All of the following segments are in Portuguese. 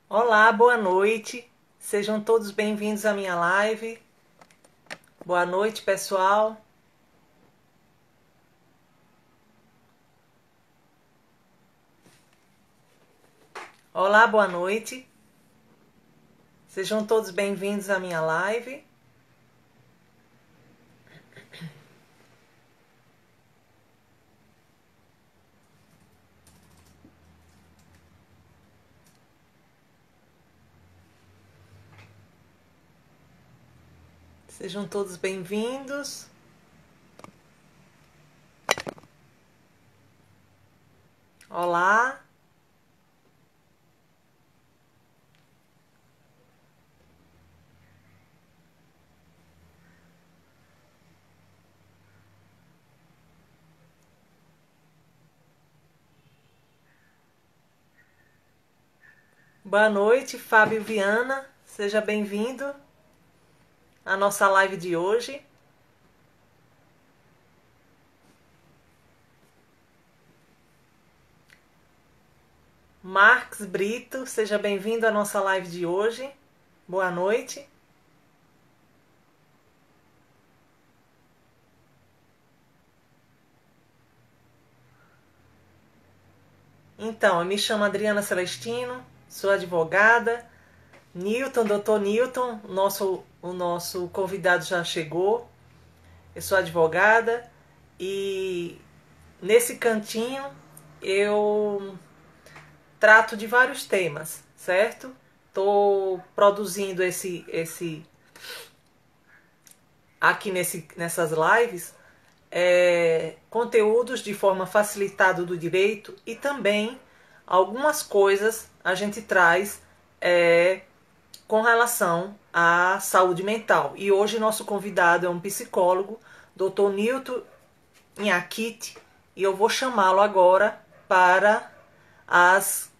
Olá, boa noite. Sejam todos bem-vindos à minha live. Boa noite, pessoal. Olá, boa noite. Sejam todos bem-vindos à minha live. Sejam todos bem-vindos. Olá. Boa noite, Fábio Viana. Seja bem-vindo à nossa live de hoje. Marcos Brito, seja bem-vindo à nossa live de hoje. Boa noite. Então, eu me chamo Adriana Celestino, sou advogada. Newton, doutor Newton, o nosso convidado já chegou. Eu sou advogada e nesse cantinho eu trato de vários temas, certo? Estou produzindo aqui nessas lives conteúdos de forma facilitada do direito e também algumas coisas a gente traz com relação à saúde mental. E hoje nosso convidado é um psicólogo, Dr. Newton Inhakit, e eu vou chamá-lo agora para as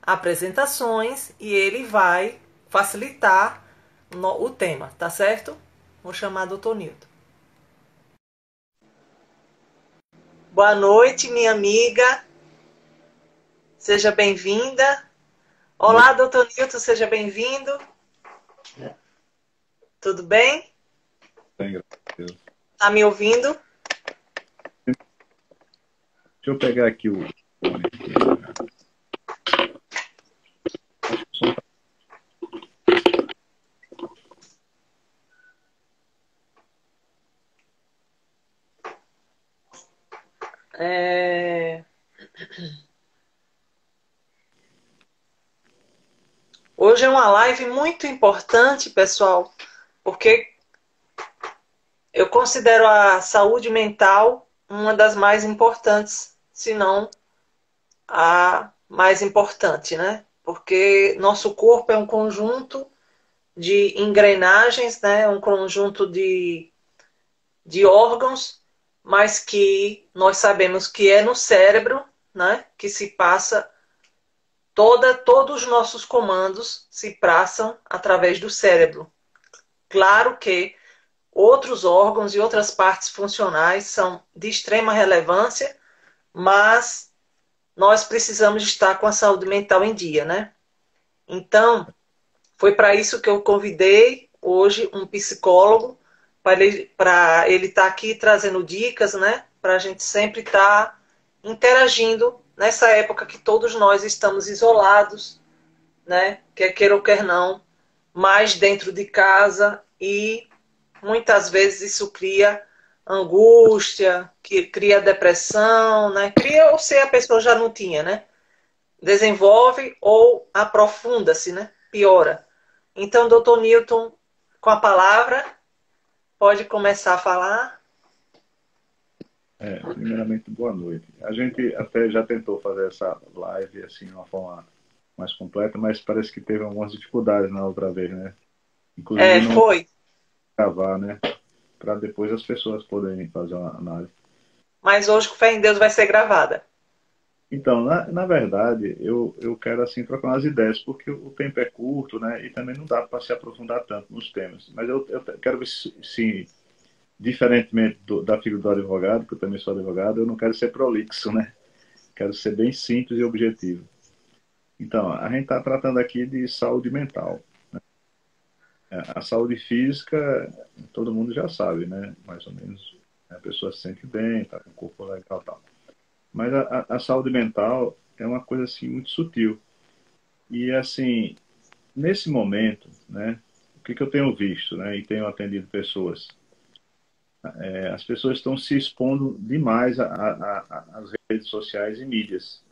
apresentações e ele vai facilitar o tema, tá certo? Vou chamar Dr. Newton. Boa noite, minha amiga. Seja bem-vinda. Olá, Dr. Newton, seja bem-vindo. Tudo bem? Bem, graças a Deus. Tá me ouvindo? Deixa eu pegar aqui o fone. Acho que o som tá... Hoje é uma live muito importante, pessoal, porque eu considero a saúde mental uma das mais importantes, se não a mais importante, né? Porque nosso corpo é um conjunto de engrenagens, né? Um conjunto de órgãos, mas que nós sabemos que é no cérebro, né? Que se passa todos os nossos comandos se passam através do cérebro. Claro que outros órgãos e outras partes funcionais são de extrema relevância, mas nós precisamos estar com a saúde mental em dia, né? Então, foi para isso que eu convidei hoje um psicólogo para ele estar aqui trazendo dicas, né? Para a gente sempre estar interagindo nessa época que todos nós estamos isolados, né? Quer queira ou quer não, mais dentro de casa e muitas vezes isso cria angústia, que cria depressão, né? Cria ou se a pessoa já não tinha, né? Desenvolve ou aprofunda-se, né? Piora. Então, doutor Newton, com a palavra, pode começar a falar. Primeiramente, boa noite. A gente até já tentou fazer essa live assim, de uma forma mais completa, mas parece que teve algumas dificuldades na outra vez, né? Inclusive não Foi. gravar, né? Para depois as pessoas poderem fazer uma análise. Mas hoje, com fé em Deus, vai ser gravada. Então, na verdade, eu quero assim trocar umas ideias, porque o tempo é curto, né? E também não dá para se aprofundar tanto nos temas. Mas eu quero ver se diferentemente da figura do advogado, que eu também sou advogado, eu não quero ser prolixo, né? Quero ser bem simples e objetivo. Então, a gente está tratando aqui de saúde mental. A saúde física, todo mundo já sabe, né? Mais ou menos, a pessoa se sente bem, está com o corpo legal e tal. Mas a saúde mental é uma coisa assim muito sutil. E assim, nesse momento, né? O que eu tenho visto, né? E tenho atendido pessoas. As pessoas estão se expondo demais às redes sociais e mídias.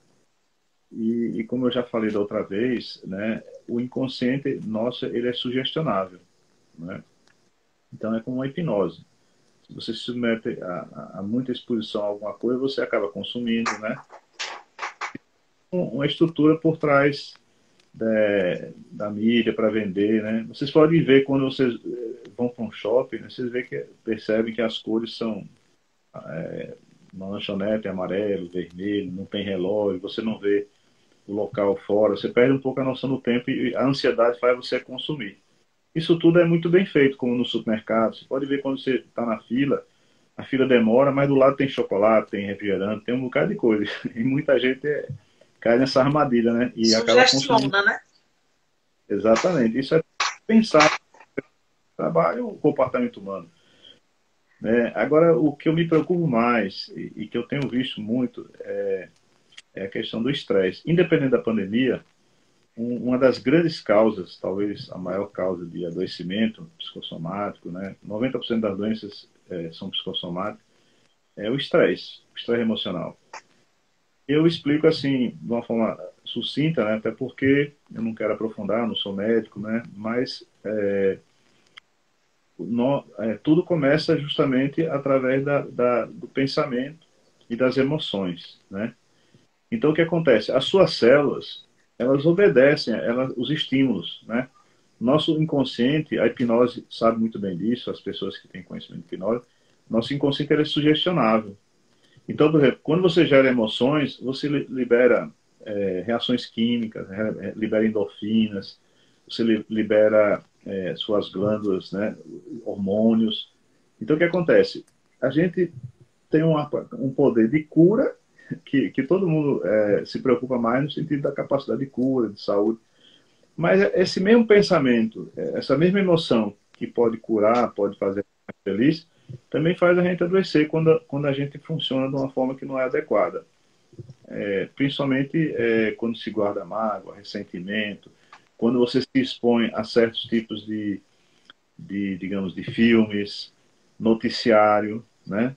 E como eu já falei da outra vez, né? O inconsciente nosso, ele é sugestionável, né? Então é como uma hipnose. Se você se submete a muita exposição a alguma coisa, você acaba consumindo, né? Uma estrutura por trás da mídia para vender, né? Vocês podem ver quando vocês vão para um shopping, né? Vocês percebem que as cores são uma lanchonete é amarelo, vermelho, não tem relógio, você não vê o local fora, você perde um pouco a noção do tempo e a ansiedade faz você consumir. Isso tudo é muito bem feito, como no supermercado. Você pode ver quando você está na fila, a fila demora, mas do lado tem chocolate, tem refrigerante, tem um bocado de coisa. E muita gente cai nessa armadilha, né? E acaba consumindo. Sugestiona, né? Exatamente. Isso é pensar no trabalho, o comportamento humano. Né? Agora, o que eu me preocupo mais e que eu tenho visto muito é a questão do estresse. Independente da pandemia, uma das grandes causas, talvez a maior causa de adoecimento psicossomático, né? 90% das doenças são psicossomáticas, é o estresse emocional. Eu explico assim, de uma forma sucinta, né? Até porque eu não quero aprofundar, não sou médico, né? Mas tudo começa justamente através do pensamento e das emoções, né? Então, o que acontece? As suas células, elas obedecem os estímulos, né? Nosso inconsciente, a hipnose sabe muito bem disso, as pessoas que têm conhecimento de hipnose, nosso inconsciente é sugestionável. Então, por exemplo, quando você gera emoções, você libera reações químicas, libera endorfinas, você libera suas glândulas, né, hormônios. Então, o que acontece? A gente tem um poder de cura que todo mundo se preocupa mais no sentido da capacidade de cura, de saúde. Mas esse mesmo pensamento, essa mesma emoção que pode curar, pode fazer feliz, também faz a gente adoecer quando a gente funciona de uma forma que não é adequada. Principalmente quando se guarda mágoa, ressentimento, quando você se expõe a certos tipos digamos, de filmes, noticiário, né?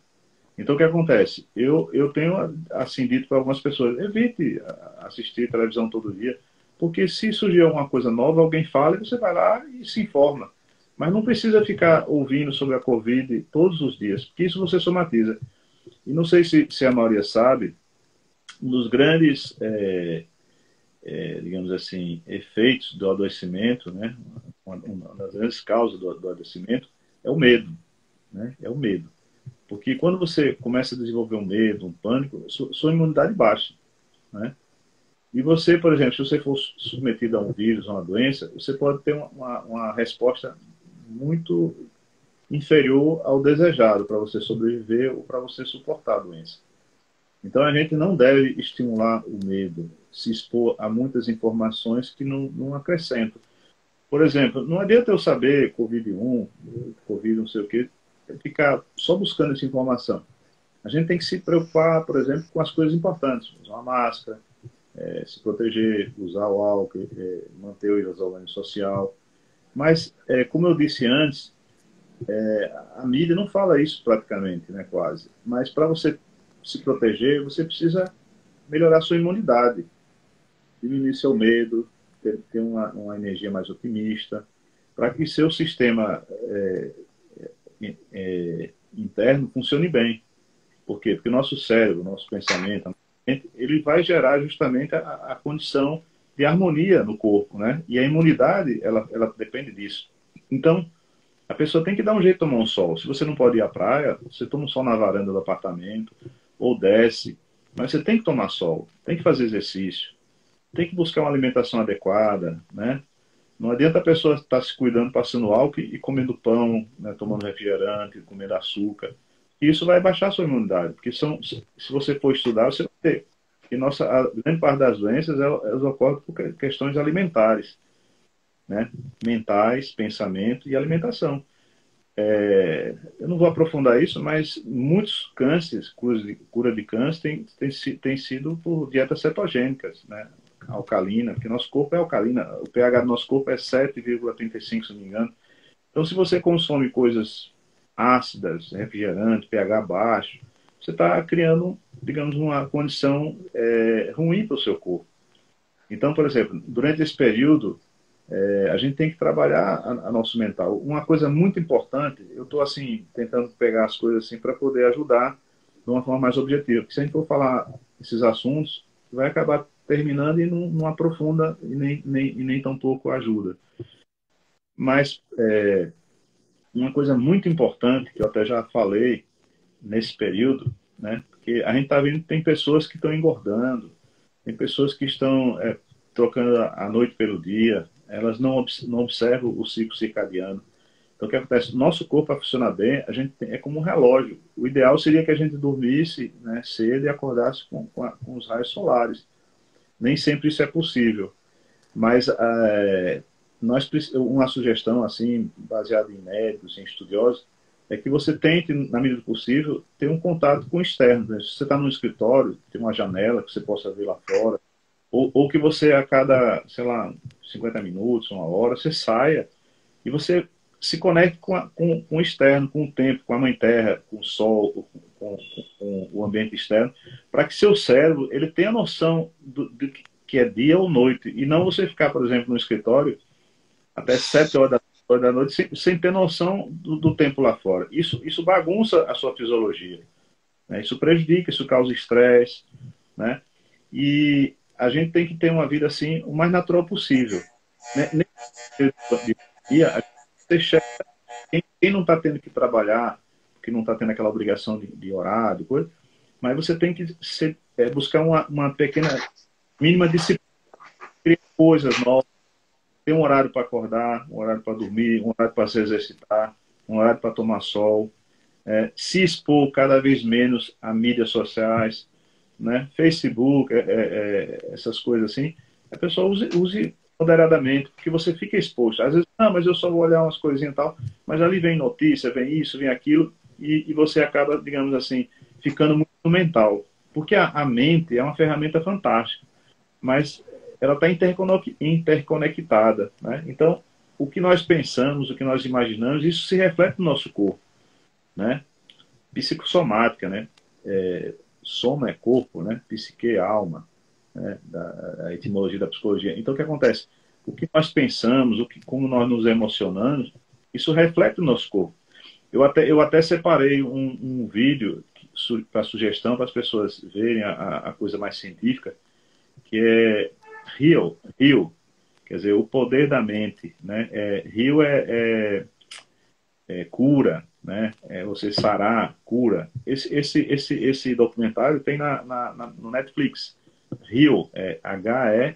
Então, o que acontece? Eu tenho, assim, dito para algumas pessoas, evite assistir televisão todo dia, porque se surgir alguma coisa nova, alguém fala e você vai lá e se informa. Mas não precisa ficar ouvindo sobre a Covid todos os dias, porque isso você somatiza. E não sei se a maioria sabe, um dos grandes, digamos assim, efeitos do adoecimento, né? Uma das grandes causas do adoecimento é o medo, né? É o medo. Porque quando você começa a desenvolver um medo, um pânico, sua imunidade baixa, né? E você, por exemplo, se você for submetido a um vírus, a uma doença, você pode ter uma resposta muito inferior ao desejado para você sobreviver ou para você suportar a doença. Então a gente não deve estimular o medo, se expor a muitas informações que não acrescentam. Por exemplo, não adianta eu saber Covid-1, Covid não sei o quê, ficar só buscando essa informação. A gente tem que se preocupar, por exemplo, com as coisas importantes. Usar uma máscara, se proteger, usar o álcool, manter o isolamento social. Mas, como eu disse antes, a mídia não fala isso praticamente, né, quase. Mas para você se proteger, você precisa melhorar sua imunidade, diminuir seu medo, ter uma energia mais otimista, para que seu sistema interno funcione bem. Por quê? Porque o nosso cérebro, o nosso pensamento, ele vai gerar justamente a condição de harmonia no corpo, né? E a imunidade, ela depende disso. Então, a pessoa tem que dar um jeito de tomar um sol. Se você não pode ir à praia, você toma um sol na varanda do apartamento, ou desce, mas você tem que tomar sol, tem que fazer exercício, tem que buscar uma alimentação adequada, né? Não adianta a pessoa estar se cuidando, passando álcool e comendo pão, né, tomando refrigerante, comendo açúcar. Isso vai baixar a sua imunidade, porque se você for estudar, você vai ter E a grande parte das doenças elas ocorrem por questões alimentares, né? Mentais, pensamento e alimentação. Eu não vou aprofundar isso, mas muitos cânceres, cura de câncer, tem sido por dietas cetogênicas, né? Alcalina, porque nosso corpo é alcalina, o pH do nosso corpo é 7,35, se não me engano. Então, se você consome coisas ácidas, refrigerantes, pH baixo, você está criando, digamos, uma condição ruim para o seu corpo. Então, por exemplo, durante esse período, a gente tem que trabalhar a nosso mental. Uma coisa muito importante, eu estou assim tentando pegar as coisas assim para poder ajudar de uma forma mais objetiva. Porque se a gente for falar esses assuntos, vai acabar terminando e não aprofunda e nem tão pouco ajuda. Mas uma coisa muito importante que eu até já falei nesse período, né? Porque a gente está vendo que tem pessoas que estão engordando, tem pessoas que estão trocando a noite pelo dia, elas não observam o ciclo circadiano. Então, o que acontece? Nosso corpo, para funcionar bem, a gente é como um relógio. O ideal seria que a gente dormisse, né, cedo e acordasse com os raios solares. Nem sempre isso é possível. Mas uma sugestão, assim, baseada em médicos, em estudiosos, é que você tente, na medida do possível, ter um contato com o externo. Né? Se você está no escritório, tem uma janela que você possa ver lá fora, ou que você a cada, sei lá, 50 minutos, uma hora, você saia e você se conecte com o externo, com o tempo, com a mãe terra, com o sol, com o ambiente externo, para que seu cérebro ele tenha noção do que é dia ou noite, e não você ficar, por exemplo, no escritório até 7 horas da noite sem ter noção do tempo lá fora. Isso bagunça a sua fisiologia, né? Isso prejudica, isso causa estresse, né? E a gente tem que ter uma vida assim o mais natural possível. Né? Dia, quem não está tendo que trabalhar, que não está tendo aquela obrigação de horário, coisa, mas você tem que buscar uma pequena, mínima disciplina, criar coisas novas, ter um horário para acordar, um horário para dormir, um horário para se exercitar, um horário para tomar sol, se expor cada vez menos a mídias sociais, né? Facebook, essas coisas assim, a pessoa use moderadamente, porque você fica exposto. Às vezes, não, mas eu só vou olhar umas coisinhas e tal, mas ali vem notícia, vem isso, vem aquilo, e você acaba, digamos assim, ficando muito no mental. Porque a mente é uma ferramenta fantástica, mas ela está interconectada, né? Então, o que nós pensamos, o que nós imaginamos, isso se reflete no nosso corpo, né? Psicossomática, né? Soma é corpo, né? Psique é alma, né? A etimologia da psicologia. Então, o que acontece? O que nós pensamos, como nós nos emocionamos, isso reflete o nosso corpo. Eu até separei um vídeo para sugestão para as pessoas verem a coisa mais científica, que é Rio, quer dizer, o poder da mente, né? Rio cura, né? Você sarar, cura. Esse documentário tem no Netflix. Rio, Heal,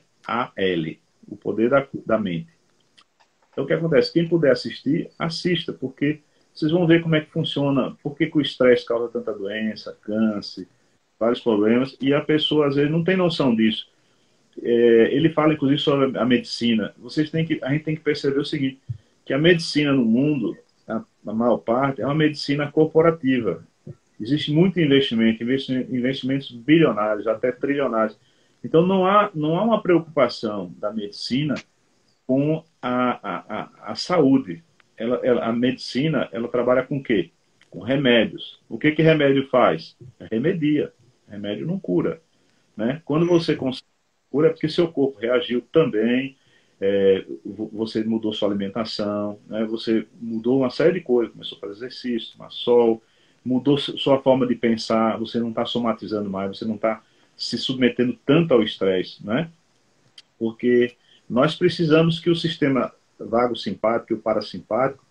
o poder da mente. Então, o que acontece? Quem puder assistir, assista, porque vocês vão ver como é que funciona, por que o estresse causa tanta doença, câncer, vários problemas, e a pessoa, às vezes, não tem noção disso. Ele fala, inclusive, sobre a medicina. A gente tem que perceber o seguinte, que a medicina no mundo, a maior parte, é uma medicina corporativa. Existe muito investimentos bilionários, até trilionários. Então, não há uma preocupação da medicina com a saúde. A medicina, ela trabalha com o quê? Com remédios. O que remédio faz? Remedia. Remédio não cura, né? Quando você consegue cura, é porque seu corpo reagiu também, você mudou sua alimentação, né? Você mudou uma série de coisas, começou a fazer exercício, tomar sol, mudou sua forma de pensar, você não está somatizando mais, você não está se submetendo tanto ao estresse, né? Porque nós precisamos que o sistema vago simpático e o parasimpático,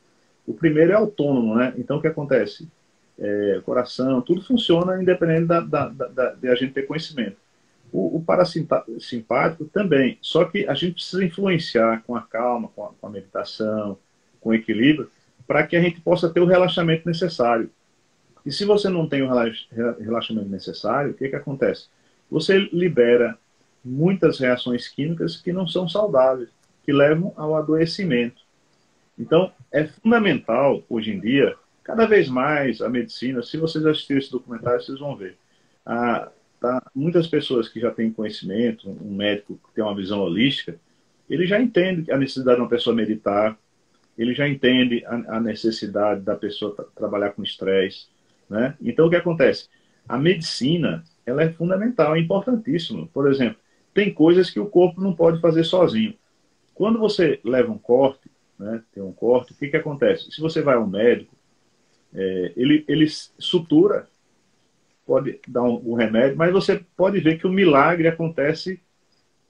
o primeiro é autônomo, né? Então, o que acontece? Coração, tudo funciona independente de a gente ter conhecimento. O parasimpático também, só que a gente precisa influenciar com a calma, com a meditação, com o equilíbrio, para que a gente possa ter o relaxamento necessário. E se você não tem o relaxamento necessário, o que acontece? você libera muitas reações químicas que não são saudáveis, que levam ao adoecimento. Então, é fundamental, hoje em dia, cada vez mais a medicina, se vocês assistirem esse documentário, vocês vão ver. Muitas pessoas que já têm conhecimento, um médico que tem uma visão holística, ele já entende a necessidade de uma pessoa meditar, ele já entende a necessidade da pessoa trabalhar com estresse, né? Então, o que acontece? A medicina, ela é fundamental, é importantíssima. Por exemplo, tem coisas que o corpo não pode fazer sozinho. Quando você leva um corte, né, tem um corte, o que acontece? Se você vai ao médico, ele sutura, pode dar um remédio, mas você pode ver que o milagre acontece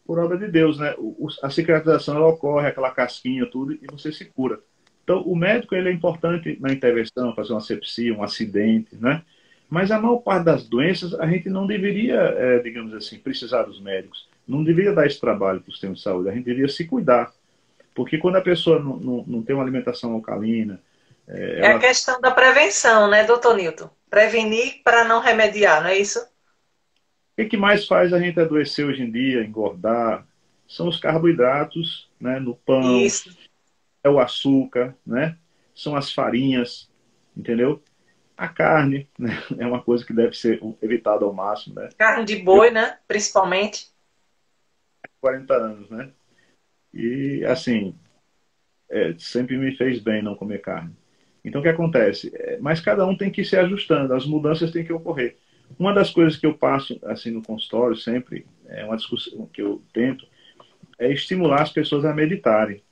por obra de Deus, né? A cicatrização ela ocorre, aquela casquinha, tudo, e você se cura. Então, o médico ele é importante na intervenção, fazer uma sepsia, um acidente, né? Mas a maior parte das doenças a gente não deveria, digamos assim, precisar dos médicos. Não deveria dar esse trabalho para o sistema de saúde. A gente deveria se cuidar. Porque quando a pessoa não tem uma alimentação alcalina... É a questão da prevenção, né, doutor Newton? Prevenir para não remediar, não é isso? O que mais faz a gente adoecer hoje em dia, engordar? São os carboidratos, né, no pão, isso. é o açúcar, né? São as farinhas, entendeu? A carne, né? É uma coisa que deve ser evitada ao máximo, né? Carne de boi, né? Principalmente. 40 anos, né? E, assim, sempre me fez bem não comer carne. Então, o que acontece? Mas cada um tem que ir se ajustando, as mudanças têm que ocorrer. Uma das coisas que eu passo, assim, no consultório, sempre, é uma discussão que eu tento, é estimular as pessoas a meditarem,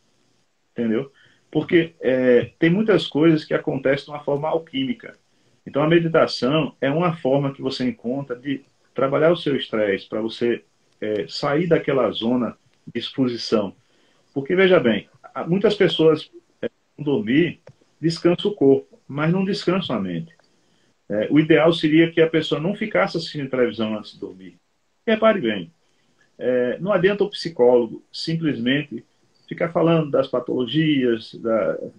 entendeu? Porque tem muitas coisas que acontecem de uma forma alquímica. Então, a meditação é uma forma que você encontra de trabalhar o seu estresse, para você sair daquela zona de exposição. Porque, veja bem, muitas pessoas, ao dormir, descansam o corpo, mas não descansam a mente. O ideal seria que a pessoa não ficasse assistindo televisão antes de dormir. E repare bem, não adianta o psicólogo simplesmente ficar falando das patologias,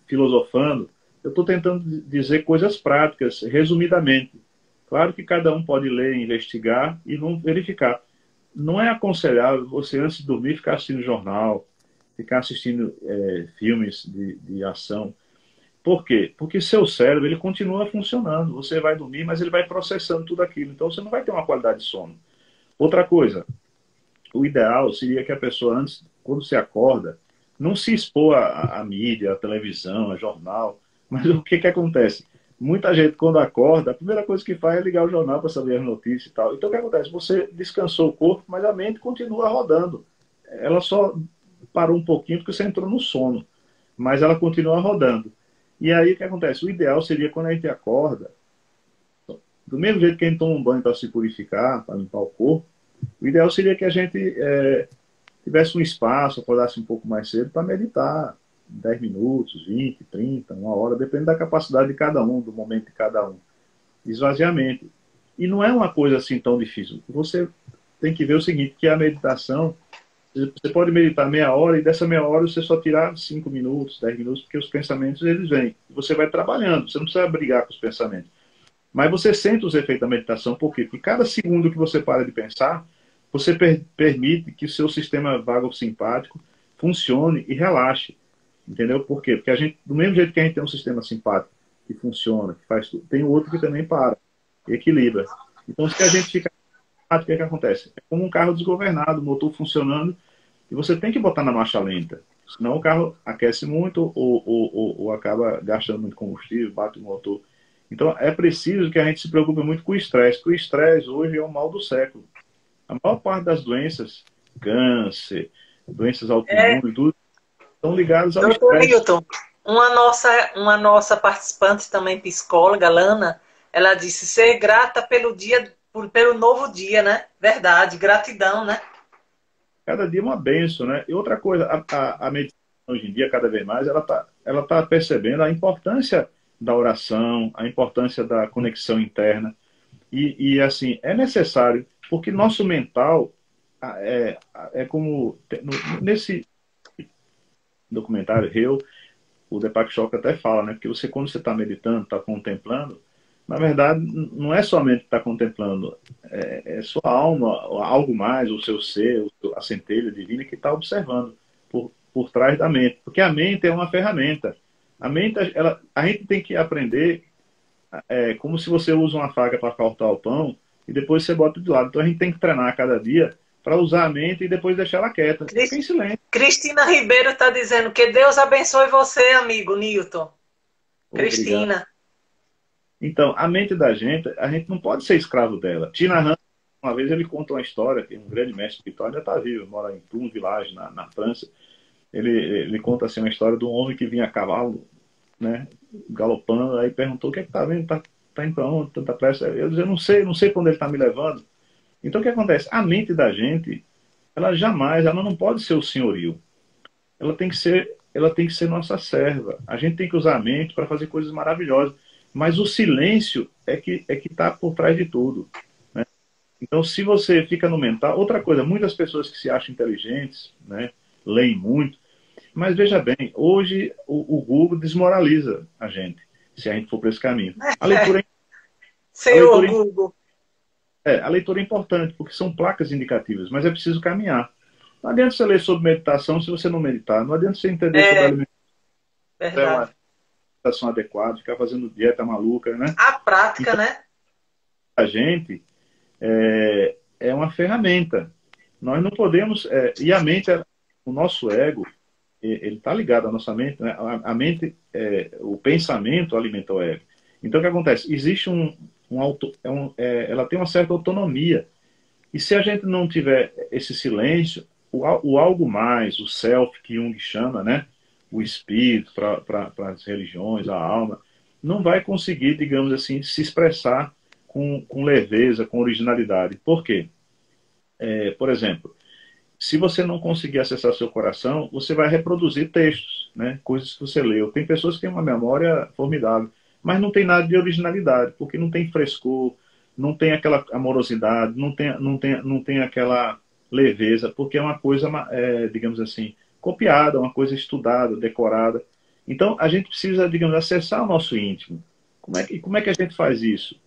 filosofando. Eu estou tentando dizer coisas práticas, resumidamente. Claro que cada um pode ler, investigar e não verificar. Não é aconselhável você, antes de dormir, ficar assistindo jornal, ficar assistindo filmes de ação. Por quê? Porque seu cérebro ele continua funcionando. Você vai dormir, mas ele vai processando tudo aquilo. Então você não vai ter uma qualidade de sono. Outra coisa, o ideal seria que a pessoa, antes, quando se acorda, não se expor à mídia, à televisão, a jornal. Mas o que acontece? Muita gente, quando acorda, a primeira coisa que faz é ligar o jornal para saber as notícias e tal. Então o que acontece? Você descansou o corpo, mas a mente continua rodando. Ela só parou um pouquinho porque você entrou no sono. Mas ela continua rodando. E aí o que acontece? O ideal seria quando a gente acorda, do mesmo jeito que a gente toma um banho para se purificar, para limpar o corpo, o ideal seria que a gente tivesse um espaço, acordasse um pouco mais cedo para meditar 10 minutos, 20, 30, uma hora, depende da capacidade de cada um, do momento de cada um. Esvaziamento. E não é uma coisa assim tão difícil. Você tem que ver o seguinte, que a meditação, você pode meditar meia hora e dessa meia hora você só tirar 5 minutos, 10 minutos, porque os pensamentos eles vêm. Você vai trabalhando, você não precisa brigar com os pensamentos. Mas você sente os efeitos da meditação, por quê? Porque cada segundo que você para de pensar, você permite que o seu sistema vago-simpático funcione e relaxe. Entendeu? Por quê? Porque a gente, do mesmo jeito que a gente tem um sistema simpático que funciona, que faz tudo, tem outro que também para, equilibra. Então, se a gente fica... O que acontece? É como um carro desgovernado, o motor funcionando, e você tem que botar na marcha lenta. Senão o carro aquece muito ou acaba gastando muito combustível, bate o motor. Então, é preciso que a gente se preocupe muito com o estresse, porque o estresse hoje é o mal do século. A maior parte das doenças, câncer, doenças autoimunes, tudo, estão ligadas ao Doutor estresse. Milton, uma nossa participante também psicóloga, Lana, ela disse ser grata pelo dia, pelo novo dia, né? Verdade, gratidão, né? Cada dia é uma benção, né? E outra coisa, a medicina hoje em dia, cada vez mais, ela tá percebendo a importância da oração, a importância da conexão interna. Assim, é necessário, porque nosso mental é como... Nesse documentário, o Deepak Chopra até fala, né? Porque quando você está meditando, está contemplando, na verdade, não é somente que está contemplando, é sua alma, algo mais, o seu ser, a centelha divina que está observando por trás da mente. Porque a mente é uma ferramenta. A mente, a gente tem que aprender, como se você usa uma faca para cortar o pão e depois você bota de lado. Então a gente tem que treinar a cada dia para usar a mente e depois deixar ela quieta. Fica em silêncio. Cristina Ribeiro está dizendo que Deus abençoe você, amigo Newton. Obrigado. Cristina. Então, a mente da gente, a gente não pode ser escravo dela. Tina Han, uma vez ele conta uma história, que um grande mestre espiritual, ainda está vivo, mora em Tours Village, na França. Ele conta assim uma história de um homem que vinha a cavalo, né, galopando, aí perguntou: o que é que está vendo? Tá indo para onde? Tanta pressa? Eu disse: eu não sei para onde ele está me levando. Então, o que acontece? A mente da gente, ela não pode ser o senhorio. Ela tem que ser nossa serva. A gente tem que usar a mente para fazer coisas maravilhosas. Mas o silêncio é que está por trás de tudo, né? Então, se você fica no mental... Outra coisa, muitas pessoas que se acham inteligentes, né, leem muito, mas veja bem, hoje o Google desmoraliza a gente, se a gente for para esse caminho. A leitura, a Senhor leitura, Google. a leitura é importante, porque são placas indicativas, mas é preciso caminhar. Não adianta você ler sobre meditação se você não meditar. Não adianta você entender sobre É, alimentação, verdade. alimentação adequada, ficar fazendo dieta maluca, né? A prática, Então, né? a gente é uma ferramenta. Nós não podemos... e a mente, o nosso ego, ele está ligado à nossa mente, né? A mente, o pensamento alimenta o ego. Então, o que acontece? Existe ela tem uma certa autonomia. E se a gente não tiver esse silêncio, o algo mais, o self, que Jung chama, né? O espírito, para as religiões, a alma, não vai conseguir, digamos assim, se expressar com leveza, com originalidade. Por quê? Por exemplo, se você não conseguir acessar seu coração, você vai reproduzir textos, né? Coisas que você leu. Tem pessoas que têm uma memória formidável, mas não tem nada de originalidade, porque não tem frescor, não tem aquela amorosidade, não tem aquela leveza, porque é uma coisa, digamos assim, copiada, uma coisa estudada, decorada. Então, a gente precisa, digamos, acessar o nosso íntimo. Como é que a gente faz isso?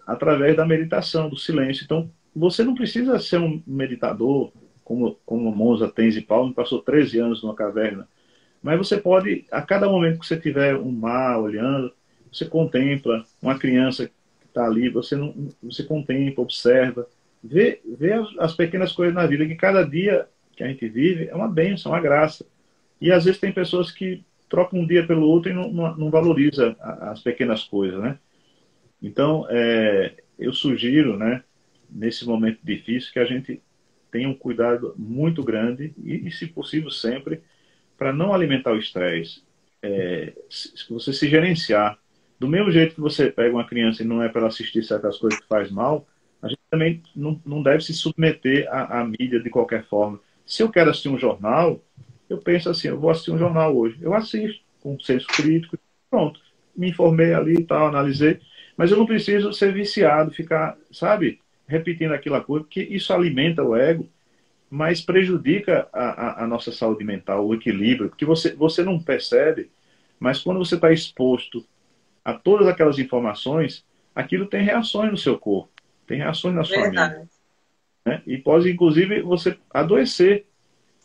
Através da meditação, do silêncio. Então, você não precisa ser um meditador, como Monza Tenzi Palmo, passou 13 anos numa caverna. Mas você pode, a cada momento que você tiver um mar olhando, você contempla uma criança que está ali, você contempla, observa, vê as pequenas coisas na vida, que cada dia que a gente vive é uma bênção, uma graça. E às vezes tem pessoas que trocam um dia pelo outro e não valoriza as pequenas coisas, né? Então, eu sugiro, né, nesse momento difícil, que a gente tenha um cuidado muito grande e se possível, sempre, para não alimentar o estresse. Você se gerenciar. Do mesmo jeito que você pega uma criança e não é para ela assistir certas coisas que faz mal, a gente também não deve se submeter à mídia de qualquer forma. Se eu quero assistir um jornal, eu penso assim: eu vou assistir um jornal hoje. Eu assisto com senso crítico, pronto. Me informei ali e tal, analisei. Mas eu não preciso ser viciado, ficar, sabe, repetindo aquela coisa, porque isso alimenta o ego, mas prejudica a nossa saúde mental, o equilíbrio, porque você não percebe, mas quando você está exposto a todas aquelas informações, aquilo tem reações no seu corpo, tem reações na sua mente, Verdade. né? E pode, inclusive, você adoecer,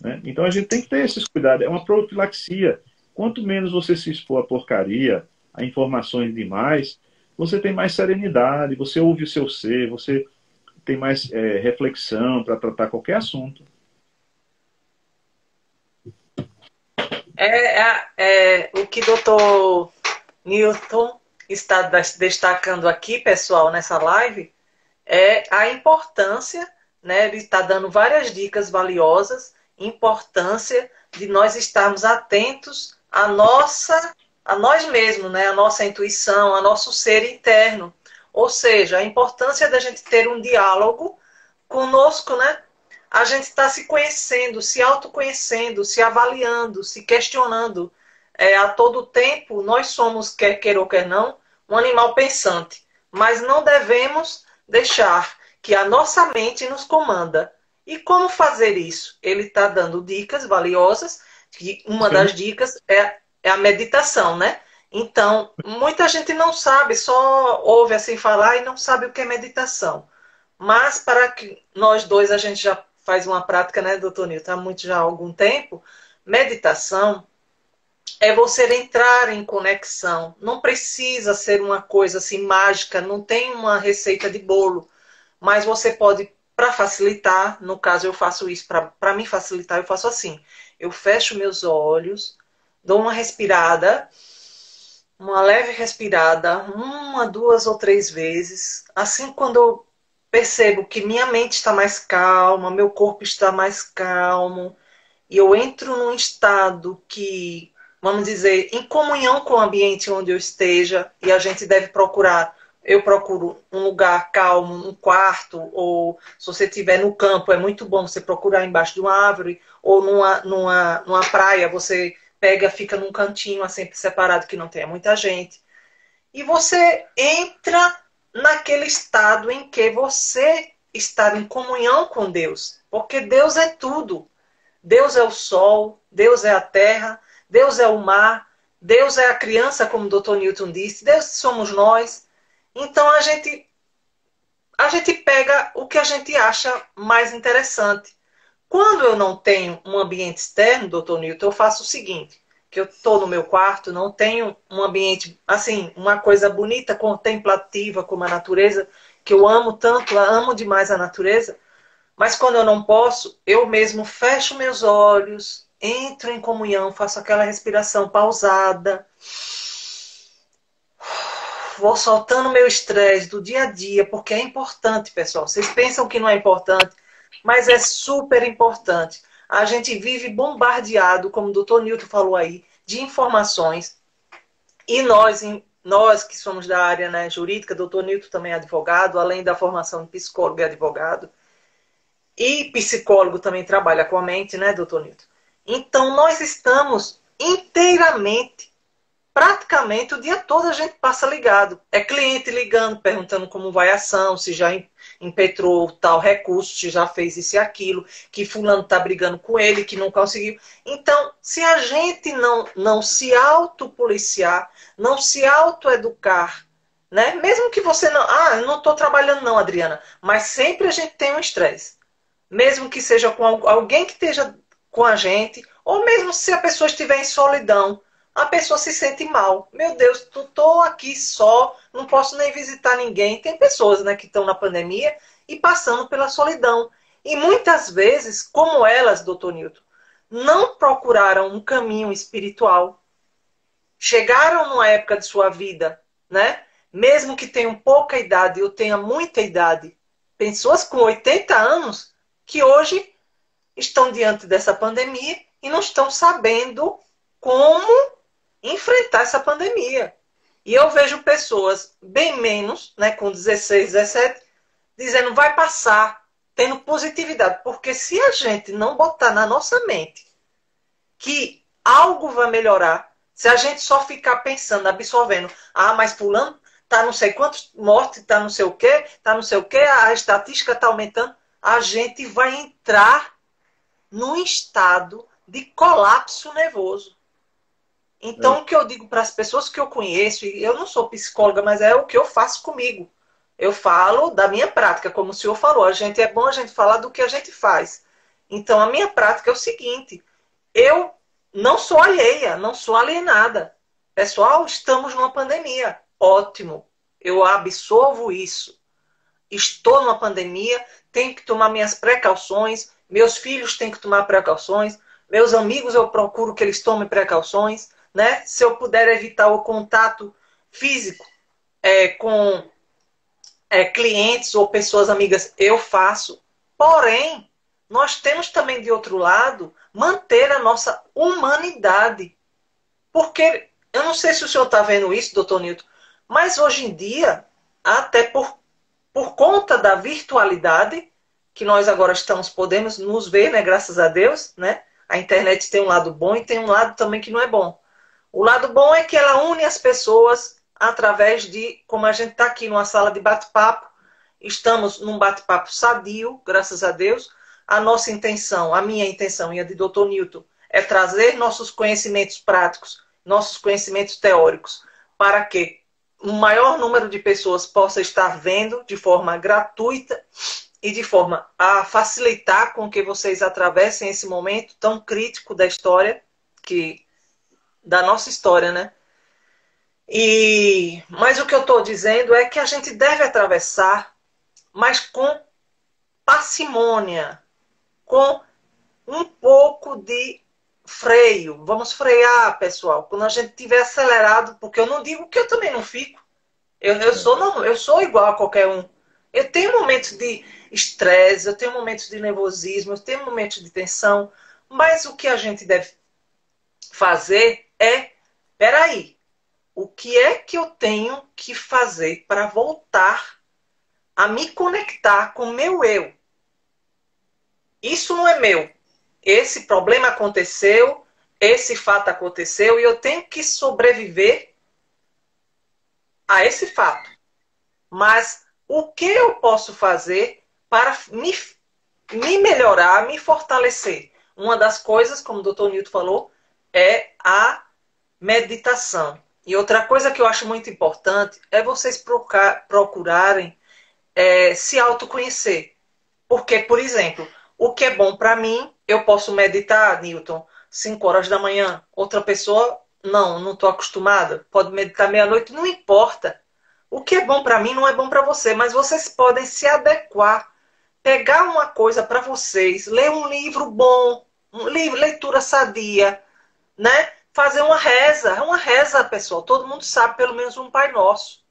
né? Então a gente tem que ter esses cuidados, é uma profilaxia. Quanto menos você se expor à porcaria, a informações demais, você tem mais serenidade, você ouve o seu ser, você tem mais reflexão para tratar qualquer assunto. O que o doutor Newton está destacando aqui, pessoal, nessa live, é a importância, né? Ele está dando várias dicas valiosas, importância de nós estarmos atentos a nós mesmos, né? A nossa intuição, a nosso ser interno. Ou seja, a importância da gente ter um diálogo conosco, né? A gente está se conhecendo, se autoconhecendo, se avaliando, se questionando. A todo tempo, nós somos, quer queira ou quer não, um animal pensante. Mas não devemos deixar que a nossa mente nos comanda. E como fazer isso? Ele está dando dicas valiosas, que uma das dicas é a meditação, né? Então, muita gente não sabe, só ouve assim falar e não sabe o que é meditação. Mas para que nós dois, a gente já faz uma prática, né, doutor Nilton, há muito já há algum tempo, meditação é você entrar em conexão. Não precisa ser uma coisa assim mágica, não tem uma receita de bolo, mas você pode, para facilitar, no caso eu faço isso, para me facilitar, eu faço assim. Eu fecho meus olhos, dou uma respirada, uma leve respirada, uma, duas ou três vezes. Assim, quando eu percebo que minha mente está mais calma, meu corpo está mais calmo, e eu entro num estado que, vamos dizer, em comunhão com o ambiente onde eu esteja, e a gente deve procurar. Eu procuro um lugar calmo, um quarto, ou se você estiver no campo, é muito bom você procurar embaixo de uma árvore, ou numa praia, você pega, fica num cantinho assim separado que não tenha muita gente. E você entra naquele estado em que você está em comunhão com Deus. Porque Deus é tudo. Deus é o sol, Deus é a terra, Deus é o mar, Deus é a criança, como o Dr. Newton disse, Deus somos nós. Então a gente pega o que a gente acha mais interessante. Quando eu não tenho um ambiente externo, doutor Newton, eu faço o seguinte, que eu estou no meu quarto, não tenho um ambiente, assim, uma coisa bonita, contemplativa como a natureza, que eu amo tanto, eu amo demais a natureza, mas quando eu não posso, eu mesmo fecho meus olhos, entro em comunhão, faço aquela respiração pausada, vou soltando meu estresse do dia a dia, porque é importante, pessoal. Vocês pensam que não é importante, mas é super importante. A gente vive bombardeado, como o doutor Newton falou aí, de informações. E nós que somos da área, né, jurídica, doutor Newton também é advogado, além da formação de psicólogo e advogado. E psicólogo também trabalha com a mente, né, doutor Newton? Então, nós estamos inteiramente, praticamente o dia todo a gente passa ligado. É cliente ligando, perguntando como vai a ação, se já impetrou tal recurso, se já fez isso e aquilo, que fulano está brigando com ele, que não conseguiu. Então, se a gente não se autopoliciar, não se autoeducar, né? Mesmo que você não... Ah, eu não estou trabalhando não, Adriana. Mas sempre a gente tem um estresse. Mesmo que seja com alguém que esteja com a gente, ou mesmo se a pessoa estiver em solidão, a pessoa se sente mal. Meu Deus, estou aqui só, não posso nem visitar ninguém. Tem pessoas, né, que estão na pandemia e passando pela solidão. E muitas vezes, como elas, doutor Newton, não procuraram um caminho espiritual. Chegaram numa época de sua vida, né? Mesmo que tenham pouca idade ou tenha muita idade, pessoas com 80 anos que hoje estão diante dessa pandemia e não estão sabendo como enfrentar essa pandemia. E eu vejo pessoas bem menos, né, com 16, 17, dizendo vai passar, tendo positividade. Porque se a gente não botar na nossa mente que algo vai melhorar, se a gente só ficar pensando, absorvendo, ah, mas fulano tá não sei quantos mortes, tá não sei o quê, tá não sei o quê, a estatística tá aumentando, a gente vai entrar num estado de colapso nervoso. Então, o que eu digo para as pessoas que eu conheço, e eu não sou psicóloga, mas é o que eu faço comigo. Eu falo da minha prática, como o senhor falou. É bom a gente falar do que a gente faz. Então, a minha prática é o seguinte: eu não sou alheia, não sou alienada. Pessoal, estamos numa pandemia. Ótimo. Eu absolvo isso. Estou numa pandemia, tenho que tomar minhas precauções, meus filhos têm que tomar precauções, meus amigos eu procuro que eles tomem precauções, né? Se eu puder evitar o contato físico com clientes ou pessoas amigas, eu faço. Porém, nós temos também, de outro lado, manter a nossa humanidade. Porque, eu não sei se o senhor está vendo isso, doutor Newton, mas hoje em dia, até por conta da virtualidade, que nós agora podemos nos ver, né, graças a Deus, né? A internet tem um lado bom e tem um lado também que não é bom. O lado bom é que ela une as pessoas através de, como a gente está aqui numa sala de bate-papo, estamos num bate-papo sadio, graças a Deus. A nossa intenção, a minha intenção e a de Dr. Newton, é trazer nossos conhecimentos práticos nossos conhecimentos teóricos, para que o maior número de pessoas possa estar vendo de forma gratuita e de forma a facilitar com que vocês atravessem esse momento tão crítico da história, da nossa história, né? Mas o que eu estou dizendo é que a gente deve atravessar, mas com parcimônia, com um pouco de freio. Vamos frear, pessoal, quando a gente tiver acelerado, porque eu não digo que eu também não fico. Eu sou igual a qualquer um. Eu tenho momentos de estresse, eu tenho momentos de nervosismo, eu tenho momentos de tensão, mas o que a gente deve fazer é, peraí, o que é que eu tenho que fazer para voltar a me conectar com o meu eu? Isso não é meu. Esse problema aconteceu, esse fato aconteceu e eu tenho que sobreviver a esse fato. Mas o que eu posso fazer para me melhorar, me fortalecer? Uma das coisas, como o Dr. Newton falou, é a meditação. E outra coisa que eu acho muito importante é vocês procurarem se autoconhecer. Porque, por exemplo, o que é bom para mim, eu posso meditar, Newton, 5 horas da manhã. Outra pessoa, não estou acostumada. Pode meditar meia-noite, não importa. O que é bom para mim não é bom para você, mas vocês podem se adequar. Pegar uma coisa para vocês, ler um livro bom, leitura sadia, né? Fazer uma reza, pessoal. Todo mundo sabe, pelo menos um Pai Nosso.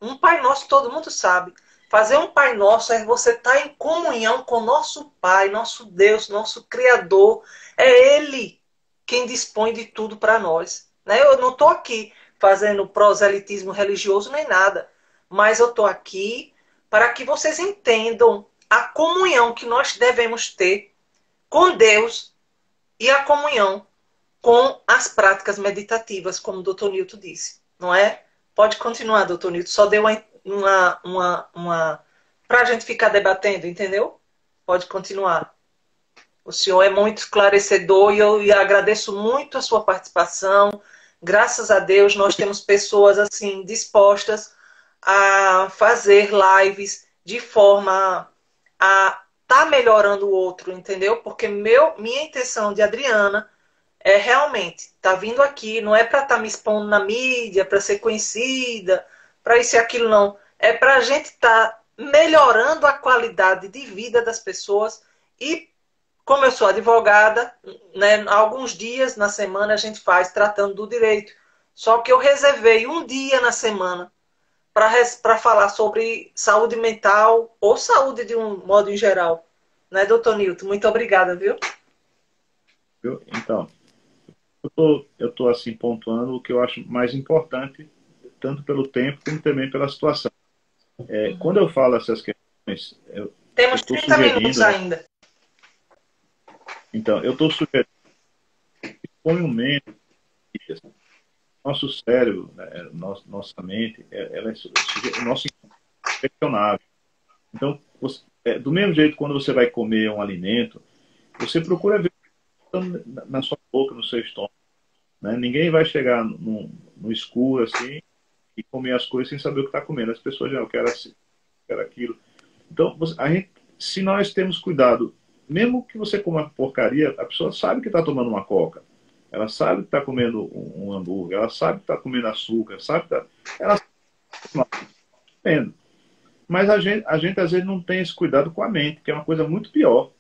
Um Pai Nosso todo mundo sabe. Fazer um Pai Nosso é você estar em comunhão com nosso Pai, nosso Deus, nosso Criador. É Ele quem dispõe de tudo para nós. Né? Eu não estou aqui fazendo proselitismo religioso nem nada, mas eu estou aqui para que vocês entendam a comunhão que nós devemos ter com Deus e a comunhão com as práticas meditativas, como o Dr. Newton disse. Não é? Pode continuar, Dr. Newton. Só deu para a gente ficar debatendo, entendeu? Pode continuar. O senhor é muito esclarecedor e eu agradeço muito a sua participação. Graças a Deus, nós temos pessoas assim dispostas a fazer lives de forma a estar melhorando o outro, entendeu? Porque minha intenção de Adriana é realmente estar vindo aqui, não é para estar me expondo na mídia, para ser conhecida, para isso e aquilo, não. É para a gente estar melhorando a qualidade de vida das pessoas e, como eu sou advogada, né, alguns dias na semana a gente faz tratando do direito. Só que eu reservei um dia na semana para falar sobre saúde mental ou saúde de um modo em geral. Né, doutor Newton? Muito obrigada, viu? Então, eu tô assim pontuando o que eu acho mais importante, tanto pelo tempo como também pela situação. Quando eu falo essas questões, temos 30 minutos ainda. Então, eu estou sugerindo que põe um momento, nosso cérebro, né, nossa mente, o nosso é questionável. Então, do mesmo jeito, quando você vai comer um alimento, você procura ver na sua boca, no seu estômago. Né? Ninguém vai chegar no escuro assim e comer as coisas sem saber o que está comendo. As pessoas já, eu quero assim, eu quero aquilo. Então, se nós temos cuidado, mesmo que você coma porcaria, a pessoa sabe que está tomando uma coca. Ela sabe que está comendo um hambúrguer, ela sabe que está comendo açúcar, sabe que ela sabe que está comendo. Mas a gente às vezes não tem esse cuidado com a mente, que é uma coisa muito pior.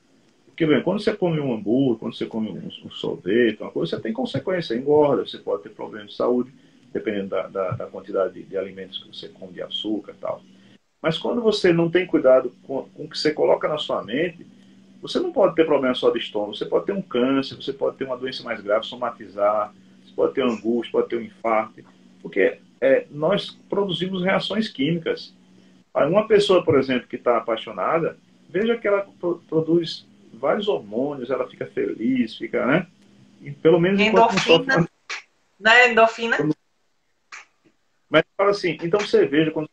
Porque, bem, quando você come um hambúrguer, quando você come um sorvete, uma coisa, você tem consequência, engorda, você pode ter problemas de saúde, dependendo da quantidade de alimentos que você come, de açúcar e tal. Mas quando você não tem cuidado com o que você coloca na sua mente, você não pode ter problema só de estômago, você pode ter um câncer, você pode ter uma doença mais grave, somatizar, você pode ter angústia, pode ter um infarto, porque nós produzimos reações químicas. Uma pessoa, por exemplo, que está apaixonada, veja que ela produz vários hormônios, ela fica feliz, fica, né? E pelo menos endorfina, né? Endorfina. Mas fala assim, então você veja quando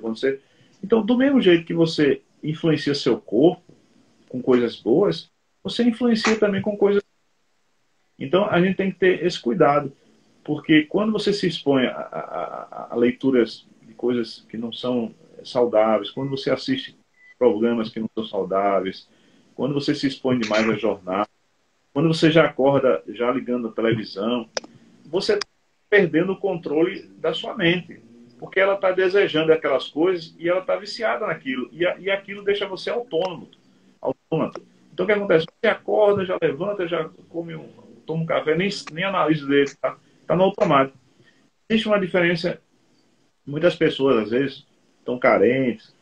você. Então, do mesmo jeito que você influencia seu corpo com coisas boas, você influencia também com coisas. Então, a gente tem que ter esse cuidado. Porque quando você se expõe a leituras de coisas que não são saudáveis, quando você assiste programas que não são saudáveis, quando você se expõe demais a jornal, quando você já acorda já ligando a televisão, você está perdendo o controle da sua mente. Porque ela está desejando aquelas coisas e ela está viciada naquilo. E aquilo deixa você autônomo. Autômato. Então o que acontece? Você acorda, já levanta, já come toma um café, nem analisa dele, tá no automático. Existe uma diferença. Muitas pessoas, às vezes, estão carentes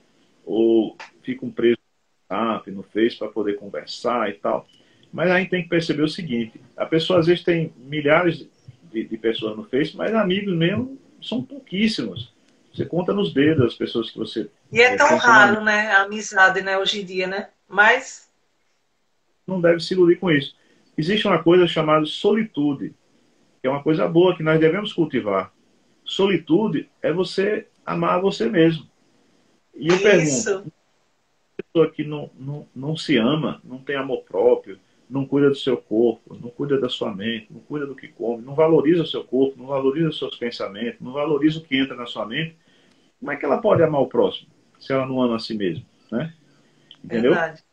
ou ficam presos no WhatsApp, no Face para poder conversar e tal. Mas a gente tem que perceber o seguinte: a pessoa às vezes tem milhares de pessoas no Face, mas amigos mesmo são pouquíssimos. Você conta nos dedos as pessoas que você E é tão tem como amigo. raro, né, a amizade, né, hoje em dia, né? Mas Não deve se iludir com isso. Existe uma coisa chamada solitude, que é uma coisa boa que nós devemos cultivar. Solitude é você amar você mesmo. E eu pergunto, isso, uma pessoa que não se ama, não tem amor próprio, não cuida do seu corpo, não cuida da sua mente, não cuida do que come, não valoriza o seu corpo, não valoriza os seus pensamentos, não valoriza o que entra na sua mente, como é que ela pode amar o próximo se ela não ama a si mesma, né? Entendeu? verdade.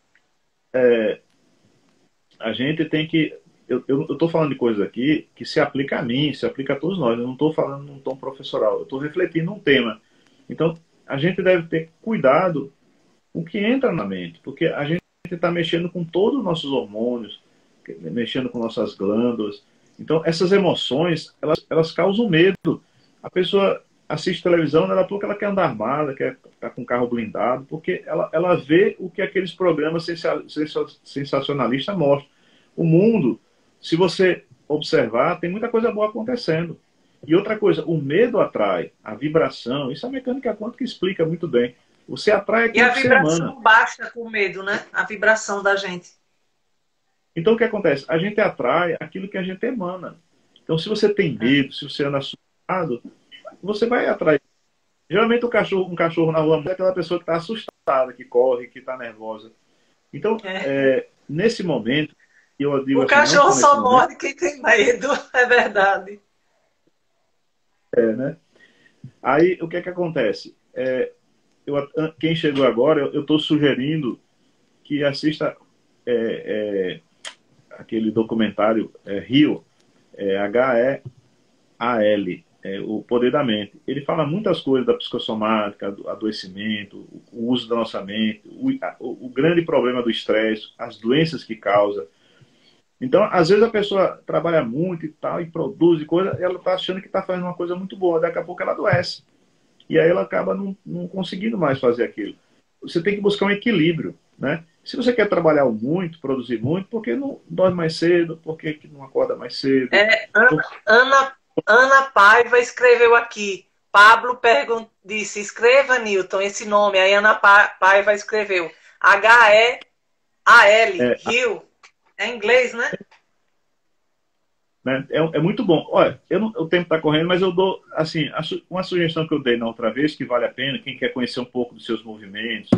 A gente tem que. Eu estou falando de coisas aqui que se aplica a mim, se aplica a todos nós. Eu não estou falando num tom professoral, eu estou refletindo um tema. Então, a gente deve ter cuidado com o que entra na mente, porque a gente está mexendo com todos os nossos hormônios, mexendo com nossas glândulas. Então, essas emoções, elas causam medo. A pessoa assiste televisão, ela porque ela quer andar armada, quer estar com um carro blindado, porque ela vê o que aqueles programas sensacionalistas mostram. O mundo, se você observar, tem muita coisa boa acontecendo. E outra coisa, o medo atrai, a vibração, isso a mecânica quântica explica muito bem. Você atrai E aquilo a que você emana. vibração baixa com medo, né? A vibração da gente. Então, o que acontece? A gente atrai aquilo que a gente emana. Então, se você tem É. medo, se você anda assustado, você vai atrair. Geralmente, um cachorro na rua é aquela pessoa que está assustada, que corre, que está nervosa. Então, É. nesse momento, e eu digo O assim, não cachorro só nesse só momento, morde quem tem medo, é verdade. né? Aí, o que é que acontece? Quem chegou agora, eu estou sugerindo que assista aquele documentário Rio, H-E-A-L, O Poder da Mente. Ele fala muitas coisas da psicossomática, do adoecimento, o uso da nossa mente, o grande problema do estresse, as doenças que causa. Então, às vezes a pessoa trabalha muito e tal, e produz e coisa, e ela está achando que está fazendo uma coisa muito boa, daqui a pouco ela adoece. E aí ela acaba não conseguindo mais fazer aquilo. Você tem que buscar um equilíbrio, né? Se você quer trabalhar muito, produzir muito, por que não dorme mais cedo? Por que não acorda mais cedo? É, Ana Paiva escreveu aqui. Pablo disse: escreva, Newton, esse nome. Aí Ana Paiva escreveu: H-E-A-L, É, Rio. É inglês, né? né? É muito bom. Olha, o tempo está correndo, mas eu dou, assim, uma sugestão que eu dei na outra vez, que vale a pena, quem quer conhecer um pouco dos seus movimentos,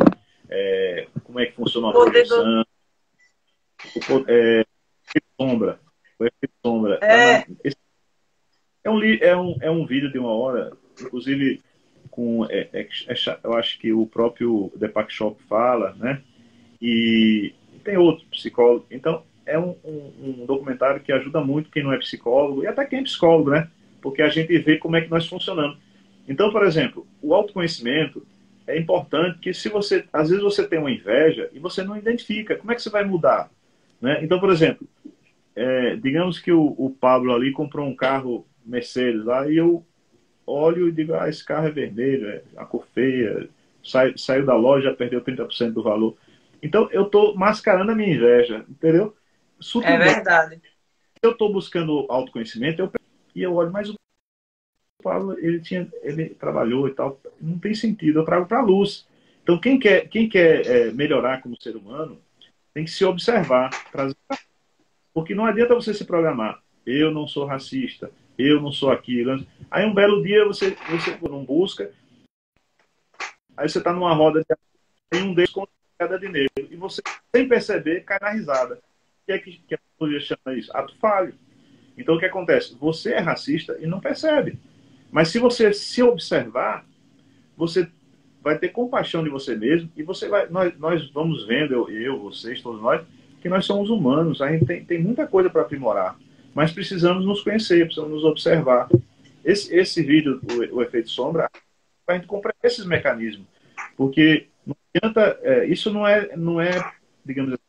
como é que funciona uma Poder do. projeção, o efeito sombra. O efeito sombra. É, É um vídeo de 1 hora, inclusive eu acho que o próprio Deepak Chopra fala, né? E tem outro psicólogo. Então, é um documentário que ajuda muito quem não é psicólogo e até quem é psicólogo, né? Porque a gente vê como é que nós funcionamos. Então, por exemplo, o autoconhecimento é importante que se você, às vezes você tem uma inveja e você não identifica, como é que você vai mudar? Né? Então, por exemplo, digamos que o Pablo ali comprou um carro Mercedes lá e eu olho e digo, esse carro é vermelho, é a cor feia, saiu da loja, já perdeu 30% do valor. Então, eu estou mascarando a minha inveja, entendeu? é Sutilmente. verdade. Eu estou buscando autoconhecimento e eu olho, mas o Paulo, ele trabalhou e tal, não tem sentido, eu trago para a luz. Então, quem quer melhorar como ser humano, tem que se observar, porque não adianta você se programar. Eu não sou racista, eu não sou aquilo. Aí um belo dia você não busca, aí você está numa roda de tem um deles com queda de negro. E você, sem perceber, cai na risada. O que é que a psicologia chama isso? Ato falho. Então, o que acontece? Você é racista e não percebe. Mas se você se observar, você vai ter compaixão de você mesmo e você vai, nós vamos vendo, vocês, todos nós, que nós somos humanos, a gente tem muita coisa para aprimorar, mas precisamos nos conhecer, precisamos nos observar. Esse vídeo, o efeito sombra, para a gente compreender esses mecanismos, porque não adianta, isso não é, digamos assim,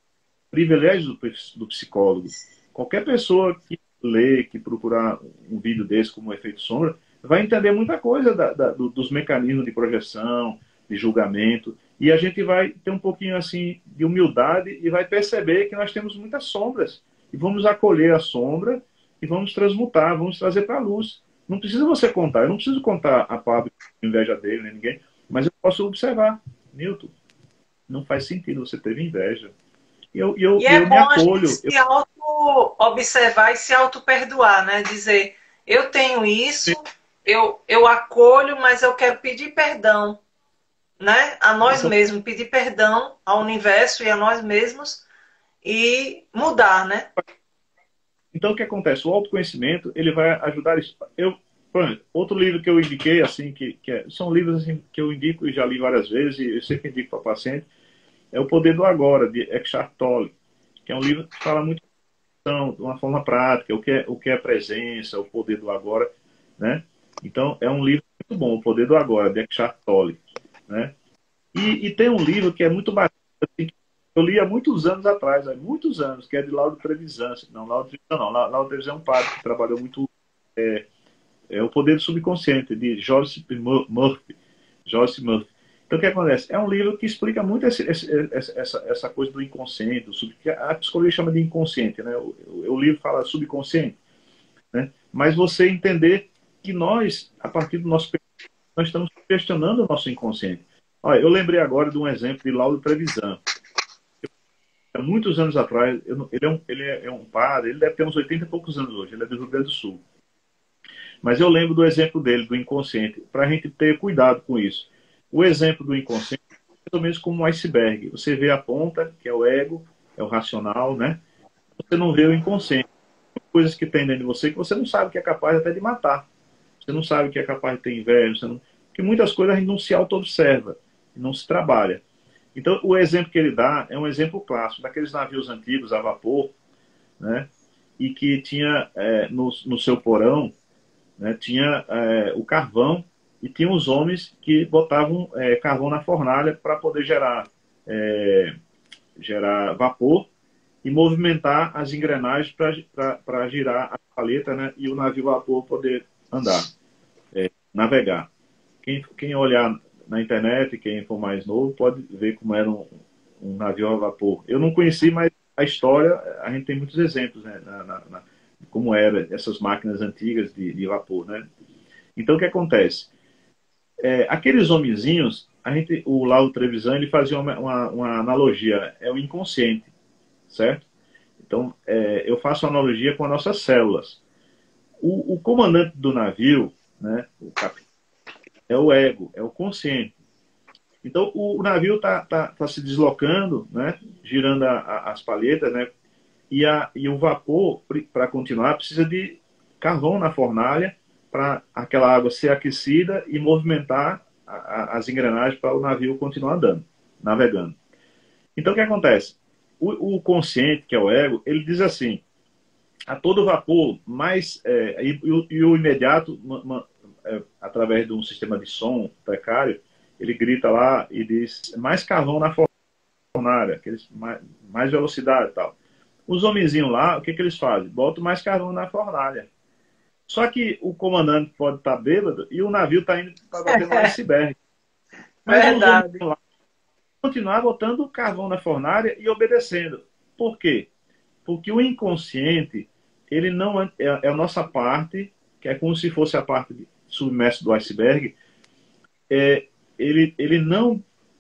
privilégio do psicólogo. Qualquer pessoa que lê, que procurar um vídeo desse como o efeito sombra, vai entender muita coisa dos mecanismos de projeção, de julgamento, e a gente vai ter um pouquinho assim de humildade e vai perceber que nós temos muitas sombras, e vamos acolher a sombra e vamos transmutar, vamos trazer para a luz. Não precisa você contar, eu não preciso contar a Pablo, inveja dele, nem ninguém, mas eu posso observar. Newton, não faz sentido, você teve inveja. E é bom a gente se auto-observar e se auto-perdoar, né? Dizer, eu tenho isso, eu acolho, mas eu quero pedir perdão, né? A nós mesmos, pedir perdão ao universo e a nós mesmos e mudar, né? Então, o que acontece? O autoconhecimento, ele vai ajudar isso. Outro livro que eu indiquei, assim, são livros assim, que eu indico e já li várias vezes, e eu sempre indico para paciente, é O Poder do Agora, de Eckhart Tolle, que é um livro que fala muito de uma forma prática, o que é presença, o poder do agora, né? Então, é um livro muito bom, O Poder do Agora, de Eckhart Tolle, né? E tem um livro que é muito bacana, assim, que eu li há muitos anos atrás, há muitos anos, que é de Laudo Trevisan. Laudo Trevisan é um padre que trabalhou muito, O Poder do Subconsciente, de Joyce Murphy. Então, o que acontece? É um livro que explica muito essa coisa do inconsciente, que a psicologia chama de inconsciente, né? O livro fala subconsciente, né? Mas você entender que nós, a partir do nosso pensamento, nós estamos questionando o nosso inconsciente. Olha, eu lembrei agora de um exemplo de Laudo Trevisan. Há muitos anos atrás, ele é um padre, ele deve ter uns 80 e poucos anos hoje, ele é do Rio Grande do Sul. Mas eu lembro do exemplo dele, do inconsciente, para a gente ter cuidado com isso. O exemplo do inconsciente é mais ou menos como um iceberg. Você vê a ponta, que é o ego, é o racional, né? Você não vê o inconsciente. Coisas que tem dentro de você que você não sabe que é capaz até de matar. Você não sabe que é capaz de ter inveja. Porque muitas coisas a gente não se auto-observa, não se trabalha. Então, o exemplo que ele dá é um exemplo clássico daqueles navios antigos a vapor, né? E que tinha no seu porão, né, tinha o carvão e tinha os homens que botavam carvão na fornalha para poder gerar vapor e movimentar as engrenagens para girar a paleta, né, e o navio vapor poder andar, navegar. Quem olhar na internet, quem for mais novo, pode ver como era um navio a vapor. Eu não conheci, mas a história, a gente tem muitos exemplos, né, como eram essas máquinas antigas de vapor, né? Então, o que acontece? Aqueles homenzinhos, o Laudo Trevisan, ele fazia uma analogia, é o inconsciente, certo? Então, eu faço uma analogia com as nossas células. O comandante do navio, né, o capitão, é o ego, é o consciente. Então, o navio tá se deslocando, né, girando as palhetas, né, e o vapor, para continuar, precisa de carvão na fornalha para aquela água ser aquecida e movimentar as engrenagens para o navio continuar andando, navegando. Então, o que acontece? O consciente, que é o ego, ele diz assim, a todo vapor, e o imediato, através de um sistema de som precário, ele grita lá e diz, mais carvão na fornalha, mais velocidade e tal. Os homenzinhos lá, o que eles fazem? Botam mais carvão na fornalha. Só que o comandante pode estar bêbado e o navio está indo para bater no iceberg. Mas Verdade. Os lá continuar botando carvão na fornalha e obedecendo. Por quê? Porque o inconsciente, ele não é a nossa parte, que é como se fosse a parte submersa do iceberg, ele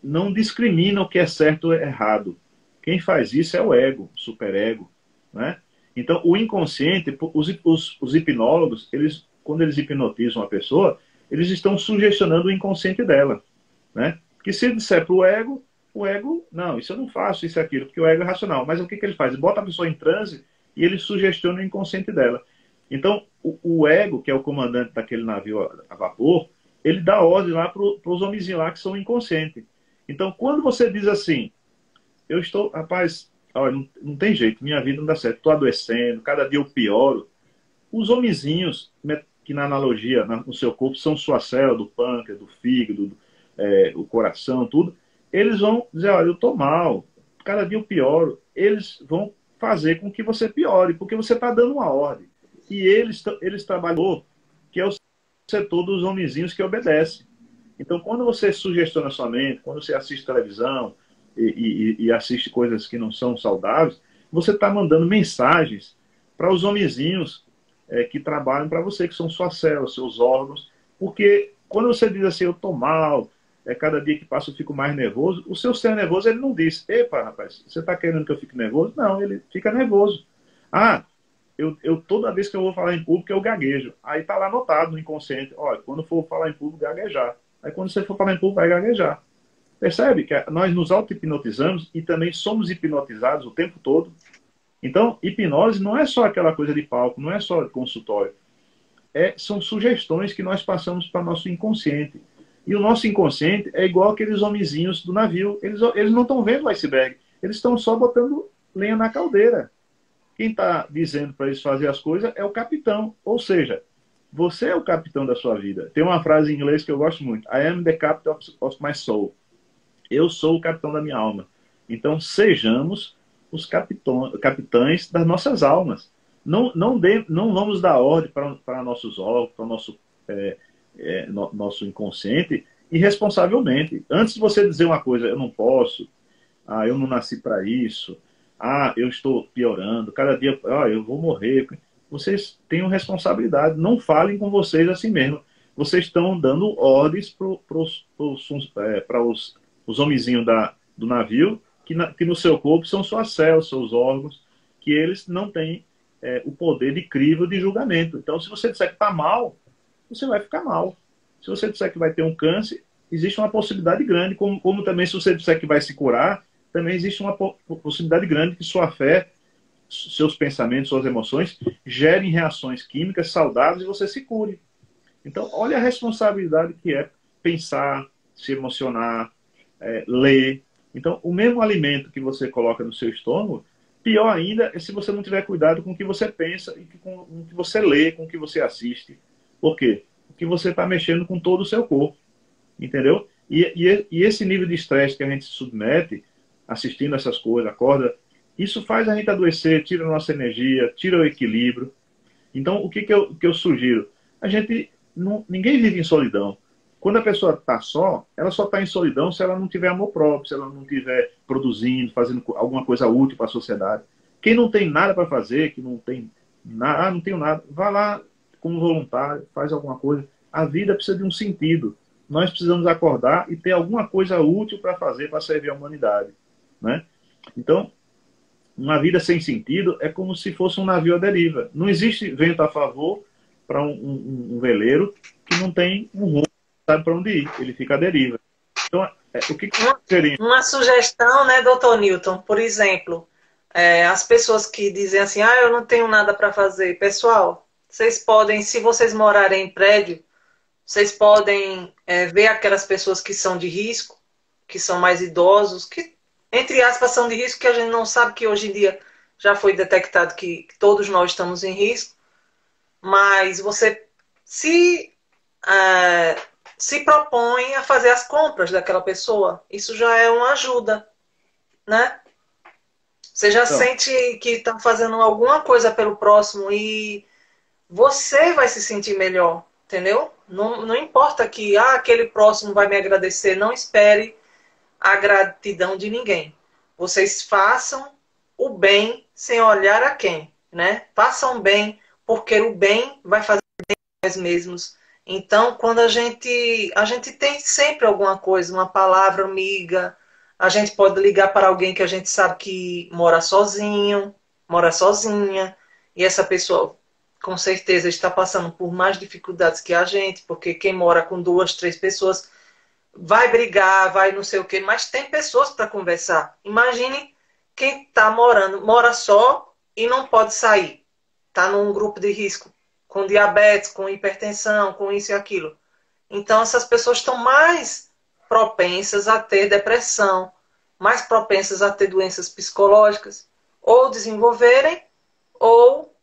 não discrimina o que é certo ou errado. Quem faz isso é o ego, o superego, né? Então, o inconsciente, os hipnólogos, quando eles hipnotizam a pessoa, eles estão sugestionando o inconsciente dela, né? Porque se ele disser para o ego, não, isso eu não faço, isso e aquilo, porque o ego é racional. Mas o que ele faz? Ele bota a pessoa em transe e ele sugestiona o inconsciente dela. Então, o ego, que é o comandante daquele navio a vapor, ele dá ordem lá para os homenzinhos lá que são inconscientes. Então, quando você diz assim, eu estou, rapaz, olha, não tem jeito, minha vida não dá certo, estou adoecendo, cada dia eu pioro. Os homenzinhos, que na analogia, no seu corpo, são sua célula, do pâncreas, do fígado, o coração, tudo, eles vão dizer, olha, eu estou mal, cada dia eu pioro. Eles vão fazer com que você piore, porque você está dando uma ordem. E eles trabalham, que é o setor dos homenzinhos que obedece. Então, quando você sugestiona a sua mente, quando você assiste televisão e assiste coisas que não são saudáveis, você está mandando mensagens para os homenzinhos que trabalham para você, que são suas células, seus órgãos, porque quando você diz assim, eu estou mal, cada dia que passa eu fico mais nervoso, o seu ser nervoso, ele não diz, epa, rapaz, você está querendo que eu fique nervoso? Não, ele fica nervoso. Ah, toda vez que eu vou falar em público, eu gaguejo. Aí está lá anotado no inconsciente, olha, quando for falar em público, gaguejar. Aí quando você for falar em público, vai gaguejar. Percebe que nós nos auto-hipnotizamos e também somos hipnotizados o tempo todo. Então, hipnose não é só aquela coisa de palco, não é só de consultório. São sugestões que nós passamos para o nosso inconsciente. E o nosso inconsciente é igual aqueles homenzinhos do navio. Eles não estão vendo o iceberg. Eles estão só botando lenha na caldeira. Quem está dizendo para eles fazer as coisas é o capitão. Ou seja, você é o capitão da sua vida. Tem uma frase em inglês que eu gosto muito. I am the captain of my soul. Eu sou o capitão da minha alma. Então, sejamos os capitães das nossas almas. Não vamos dar ordem para nossos órgãos, para o nosso inconsciente, irresponsavelmente. Antes de você dizer uma coisa, eu não posso, eu não nasci para isso, eu estou piorando, cada dia eu vou morrer. Vocês tenham responsabilidade, não falem com vocês assim mesmo. Vocês estão dando ordens para os homenzinhos do navio, que no seu corpo são suas células, seus órgãos, que eles não têm o poder de crivo de julgamento. Então, se você disser que está mal, você vai ficar mal. Se você disser que vai ter um câncer, existe uma possibilidade grande, como também se você disser que vai se curar, também existe uma possibilidade grande que sua fé, seus pensamentos, suas emoções, gerem reações químicas saudáveis e você se cure. Então, olha a responsabilidade que é pensar, se emocionar, ler. Então, o mesmo alimento que você coloca no seu estômago, pior ainda é se você não tiver cuidado com o que você pensa e com o que você lê, com o que você assiste. Por quê? Porque você está mexendo com todo o seu corpo. Entendeu? E esse nível de estresse que a gente se submete assistindo essas coisas, acorda, isso faz a gente adoecer, tira a nossa energia, tira o equilíbrio. Então, o que eu sugiro? Ninguém vive em solidão. Quando a pessoa está só, ela só está em solidão se ela não tiver amor próprio, se ela não estiver produzindo, fazendo alguma coisa útil para a sociedade. Quem não tem nada para fazer, que não tem nada, não tenho nada, vá lá como voluntário, faz alguma coisa. A vida precisa de um sentido. Nós precisamos acordar e ter alguma coisa útil para fazer, para servir a humanidade. Né? Então, uma vida sem sentido é como se fosse um navio à deriva. Não existe vento a favor para um veleiro que não tem um rumo, sabe para onde ir. Ele fica à deriva. Então, o que seria? Uma sugestão, né, doutor Newton? Por exemplo, as pessoas que dizem assim, eu não tenho nada para fazer. Pessoal, vocês podem, se vocês morarem em prédio, vocês podem ver aquelas pessoas que são de risco, que são mais idosos, que, entre aspas, são de risco, que a gente não sabe que hoje em dia já foi detectado que todos nós estamos em risco. Mas você se propõe a fazer as compras daquela pessoa. Isso já é uma ajuda, né? Você já sente que está fazendo alguma coisa pelo próximo e você vai se sentir melhor, entendeu? Não importa que aquele próximo vai me agradecer, não espere a gratidão de ninguém. Vocês façam o bem sem olhar a quem, né? Façam bem, porque o bem vai fazer bem a nós mesmos. Então, quando a gente tem sempre alguma coisa, uma palavra amiga, a gente pode ligar para alguém que a gente sabe que mora sozinho, mora sozinha, e essa pessoa com certeza está passando por mais dificuldades que a gente, porque quem mora com 2, 3 pessoas vai brigar, vai não sei o quê, mas tem pessoas para conversar. Imagine quem está mora só e não pode sair, está num grupo de risco. com diabetes, com hipertensão, com isso e aquilo. Então, essas pessoas estão mais propensas a ter depressão, mais propensas a ter doenças psicológicas, ou desenvolverem, ou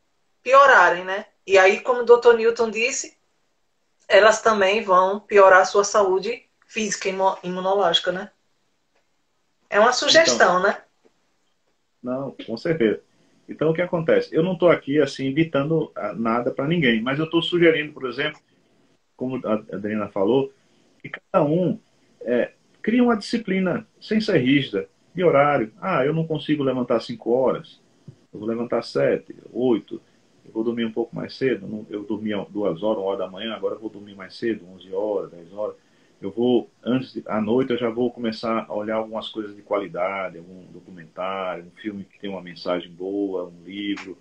piorarem, né? E aí, como o Dr. Newton disse, elas também vão piorar a sua saúde física e imunológica, né? É uma Então, sugestão, né? não, com certeza. Então, o que acontece? Eu não estou aqui, assim, ditando nada para ninguém, mas eu estou sugerindo, por exemplo, como a Adriana falou, que cada um cria uma disciplina, sem ser rígida, de horário. Ah, eu não consigo levantar 5 horas, eu vou levantar 7, 8, eu vou dormir um pouco mais cedo, eu dormia 2 horas, 1 hora da manhã, agora eu vou dormir mais cedo, 11 horas, 10 horas. Eu vou, à noite, eu já vou começar a olhar algumas coisas de qualidade, algum documentário, um filme que tem uma mensagem boa, um livro.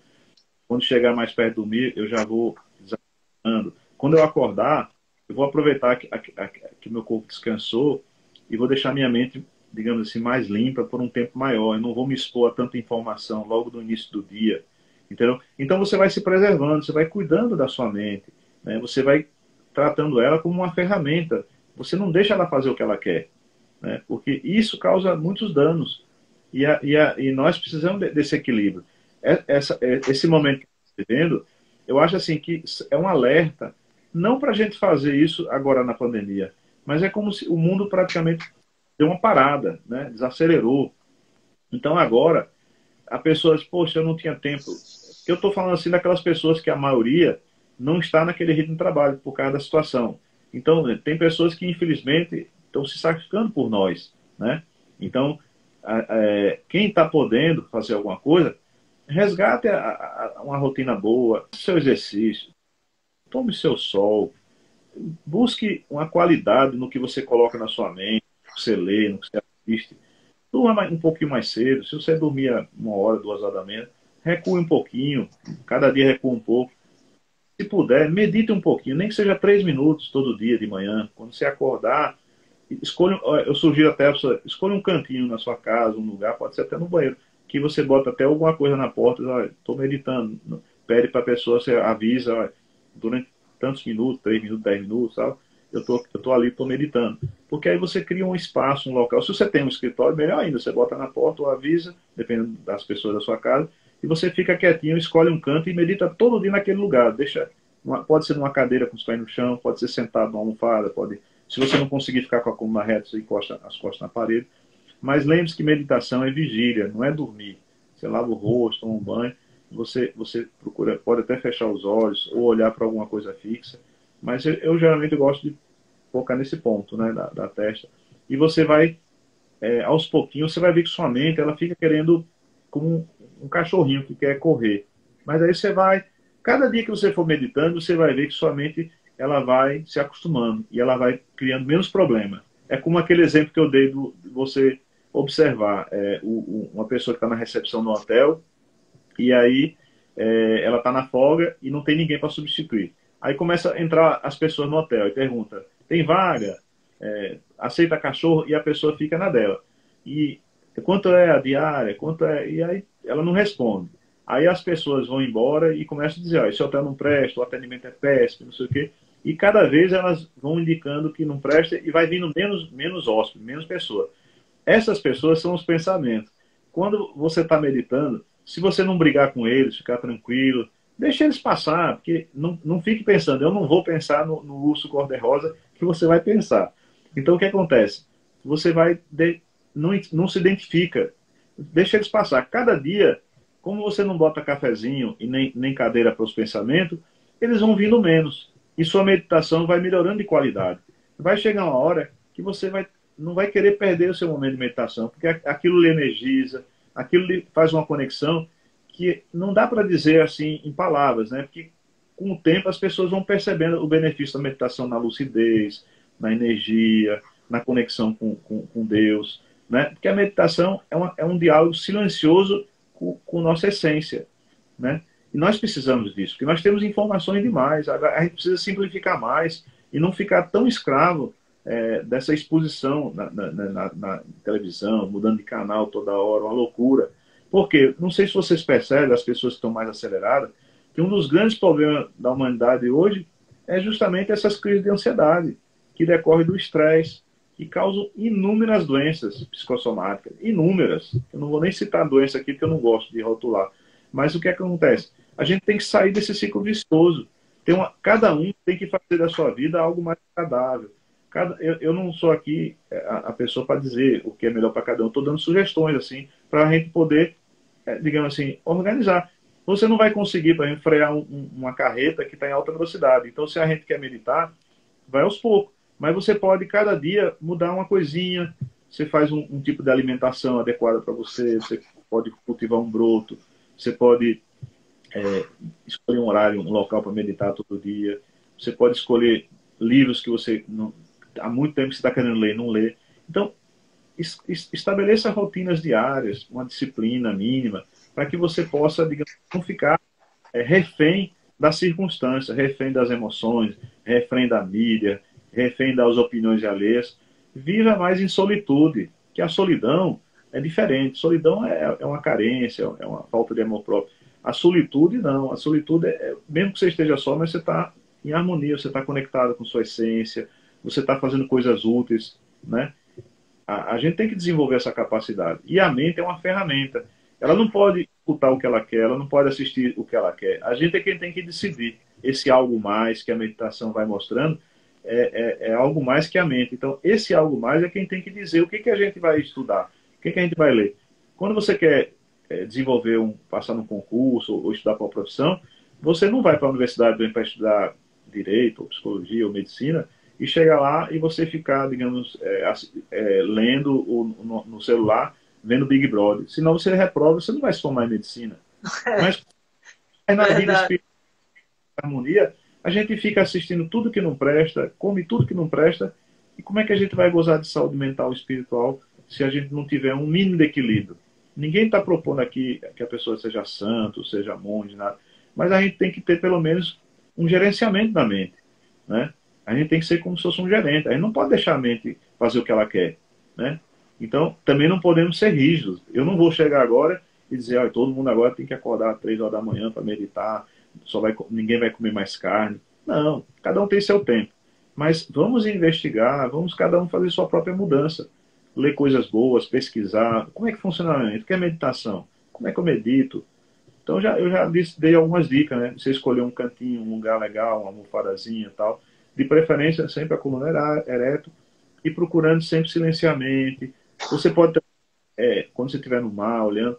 Quando chegar mais perto de dormir, eu já vou descansando. Quando eu acordar, eu vou aproveitar que meu corpo descansou e vou deixar minha mente, digamos assim, mais limpa por um tempo maior. Eu não vou me expor a tanta informação logo no início do dia. Entendeu? Então você vai se preservando, você vai cuidando da sua mente, né? Você vai tratando ela como uma ferramenta. Você não deixa ela fazer o que ela quer, né? Porque isso causa muitos danos. E nós precisamos desse equilíbrio. Esse momento que estamos vivendo, eu acho assim que é um alerta, não para a gente fazer isso agora na pandemia, mas é como se o mundo praticamente deu uma parada, né? Desacelerou. Então agora, a pessoa diz, poxa, eu não tinha tempo. Eu estou falando assim daquelas pessoas que a maioria não está naquele ritmo de trabalho por causa da situação. Então, tem pessoas que, infelizmente, estão se sacrificando por nós, né? Então, quem está podendo fazer alguma coisa, resgate uma rotina boa, seu exercício, tome seu sol, busque uma qualidade no que você coloca na sua mente, no que você lê, no que você assiste. Durma um pouquinho mais cedo. Se você dormia 1 hora, 2 horas da manhã, recue um pouquinho. Cada dia recua um pouco. Se puder, medite um pouquinho, nem que seja 3 minutos todo dia de manhã. Quando você acordar, escolha, eu sugiro até a pessoa, escolha um cantinho na sua casa, um lugar, pode ser até no banheiro, que você bota até alguma coisa na porta, estou meditando. Pede para a pessoa, você avisa, olha, durante tantos minutos, 3 minutos, 10 minutos, sabe? Eu tô ali, estou meditando. Porque aí você cria um espaço, um local. Se você tem um escritório, melhor ainda. Você bota na porta ou avisa, dependendo das pessoas da sua casa, e você fica quietinho, escolhe um canto e medita todo dia naquele lugar. Pode ser numa cadeira com os pés no chão, pode ser sentado numa almofada, se você não conseguir ficar com a coluna reta, você encosta as costas na parede. Mas lembre-se que meditação é vigília, não é dormir. Você lava o rosto, toma um banho, você procura, pode até fechar os olhos ou olhar para alguma coisa fixa, mas eu geralmente gosto de focar nesse ponto, né, da testa. E você vai, aos pouquinhos, você vai ver que sua mente ela fica querendo, como um cachorrinho que quer correr. Mas aí você vai, cada dia que você for meditando, você vai ver que sua mente ela vai se acostumando e ela vai criando menos problema. É como aquele exemplo que eu dei de você observar uma pessoa que está na recepção no hotel e aí ela está na folga e não tem ninguém para substituir. Aí começa a entrar as pessoas no hotel e pergunta, tem vaga? Aceita cachorro? E a pessoa fica na dela. E quanto é a diária? Quanto é? E aí ela não responde. Aí as pessoas vão embora e começam a dizer, esse hotel não presta, o atendimento é péssimo, não sei o quê. E cada vez elas vão indicando que não presta e vai vindo menos hóspedes, menos pessoas. Essas pessoas são os pensamentos. Quando você está meditando, se você não brigar com eles, ficar tranquilo, deixe eles passar, porque não fique pensando, eu não vou pensar no urso cor-de-rosa que você vai pensar. Então o que acontece? Você não se identifica, deixa eles passar. Cada dia, como você não bota cafezinho e nem cadeira para os pensamentos, eles vão vindo menos. E sua meditação vai melhorando de qualidade. Vai chegar uma hora que você não vai querer perder o seu momento de meditação, porque aquilo lhe energiza, aquilo lhe faz uma conexão que não dá para dizer assim em palavras, né? Porque com o tempo as pessoas vão percebendo o benefício da meditação na lucidez, na energia, na conexão com Deus, né? Porque a meditação é um diálogo silencioso com nossa essência, né? E nós precisamos disso, porque nós temos informações demais, a gente precisa simplificar mais e não ficar tão escravo dessa exposição na televisão, mudando de canal toda hora, uma loucura. Porque, não sei se vocês percebem, as pessoas que estão mais aceleradas, que um dos grandes problemas da humanidade hoje é justamente essas crises de ansiedade, que decorrem do estresse, que causam inúmeras doenças psicossomáticas. Inúmeras. Eu não vou nem citar doença aqui, porque eu não gosto de rotular. Mas o que acontece? A gente tem que sair desse ciclo vicioso. Cada um tem que fazer da sua vida algo mais agradável. Eu não sou aqui a pessoa para dizer o que é melhor para cada um. Estou dando sugestões assim para a gente poder, digamos assim, organizar. Você não vai conseguir, para frear uma carreta que está em alta velocidade. Então, se a gente quer meditar, vai aos poucos. Mas você pode, cada dia, mudar uma coisinha. Você faz um tipo de alimentação adequada para você. Você pode cultivar um broto. Você pode escolher um horário, um local para meditar todo dia. Você pode escolher livros que você não, há muito tempo você está querendo ler e não lê. Então, estabeleça rotinas diárias, uma disciplina mínima, para que você possa, digamos, não ficar refém das circunstâncias, refém das emoções, refém da mídia, refém das opiniões alheias. Viva mais em solitude, que a solidão é diferente. Solidão é uma carência, é uma falta de amor próprio. A solitude, não. A solitude mesmo que você esteja só, mas você está em harmonia, você está conectado com sua essência, você está fazendo coisas úteis, né? A gente tem que desenvolver essa capacidade. E a mente é uma ferramenta. Ela não pode escutar o que ela quer, ela não pode assistir o que ela quer. A gente é quem tem que decidir. Esse algo mais que a meditação vai mostrando é algo mais que a mente. Então, esse algo mais é quem tem que dizer o que a gente vai estudar, o que a gente vai ler. Quando você quer desenvolver, passar num concurso ou estudar para uma profissão, você não vai para a universidade para estudar direito, ou psicologia, ou medicina, e chega lá e você ficar, digamos, lendo no celular, vendo Big Brother. Senão você reprova, você não vai se formar em medicina. Mas na vida espiritual, harmonia, a gente fica assistindo tudo que não presta, come tudo que não presta, e como é que a gente vai gozar de saúde mental e espiritual se a gente não tiver um mínimo de equilíbrio? Ninguém está propondo aqui que a pessoa seja santo, seja monge, nada. Mas a gente tem que ter, pelo menos, um gerenciamento da mente, né? A gente tem que ser como se fosse um gerente. A gente não pode deixar a mente fazer o que ela quer, né? Então, também não podemos ser rígidos. Eu não vou chegar agora e dizer, olha, todo mundo agora tem que acordar às 3 horas da manhã para meditar, ninguém vai comer mais carne. Não, cada um tem seu tempo. Mas vamos investigar, vamos cada um fazer sua própria mudança. Ler coisas boas, pesquisar. Como é que funciona a mente? O que é meditação? Como é que eu medito? Então, eu já dei algumas dicas, né? Você escolher um cantinho, um lugar legal, uma almofadazinha e tal. De preferência, sempre a coluna ereto e procurando sempre silenciar a mente. Você pode, quando você estiver no mar, olhando,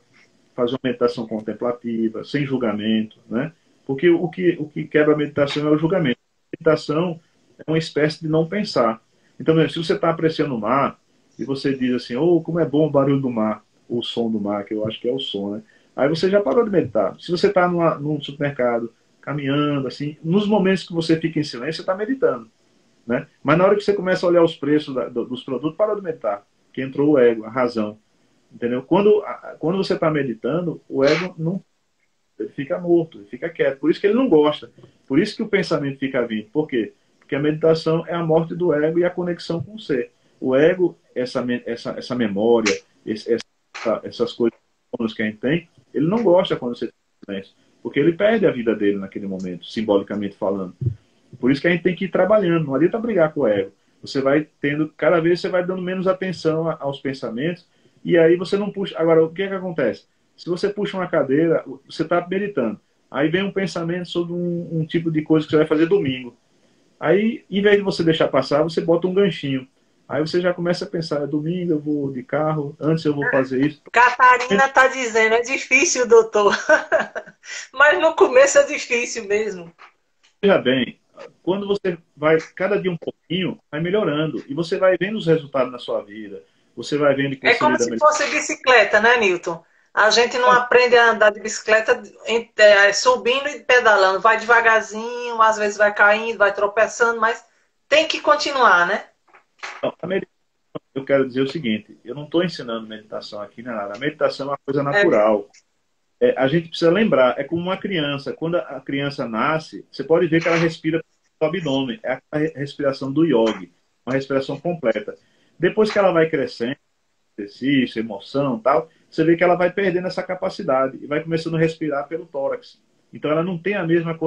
fazer uma meditação contemplativa, sem julgamento, né? Porque o que quebra a meditação é o julgamento. A meditação é uma espécie de não pensar. Então, se você está apreciando o mar e você diz assim, oh, como é bom o barulho do mar, o som do mar, que eu acho que é o som, né? Aí você já parou de meditar. Se você está num supermercado, caminhando, assim, nos momentos que você fica em silêncio, você está meditando, né? Mas na hora que você começa a olhar os preços dos produtos, parou de meditar, que entrou o ego, a razão, entendeu? Quando você está meditando, o ego não, ele fica morto, ele fica quieto, por isso que ele não gosta, por isso que o pensamento fica vindo. Por quê? Porque a meditação é a morte do ego e a conexão com o ser. O ego, essa memória, essas coisas que a gente tem, ele não gosta quando você está em silêncio, porque ele perde a vida dele naquele momento, simbolicamente falando. Por isso que a gente tem que ir trabalhando, não adianta brigar com o ego. Você vai tendo, cada vez você vai dando menos atenção aos pensamentos, e aí você não puxa. Agora, o que é que acontece? Se você puxa uma cadeira, você está meditando, aí vem um pensamento sobre um tipo de coisa que você vai fazer domingo. Aí, em vez de você deixar passar, você bota um ganchinho. Aí você já começa a pensar, domingo eu vou de carro, antes eu vou fazer isso. Catarina está dizendo, é difícil, doutor. Mas no começo é difícil mesmo. Veja bem, quando você vai, cada dia um pouquinho, vai melhorando. E você vai vendo os resultados na sua vida. Você vai vendo que você É como se fosse bicicleta, né, Newton? A gente não aprende a andar de bicicleta subindo e pedalando. Vai devagarzinho, às vezes vai caindo, vai tropeçando, mas tem que continuar, né? Então, eu quero dizer o seguinte, eu não estou ensinando meditação aqui, nada. A meditação é uma coisa natural. A gente precisa lembrar, é como uma criança. Quando a criança nasce, você pode ver que ela respira pelo abdômen. É a respiração do yogi, uma respiração completa. Depois que ela vai crescendo, exercício, emoção, tal, você vê que ela vai perdendo essa capacidade e vai começando a respirar pelo tórax. Então ela não tem a mesma.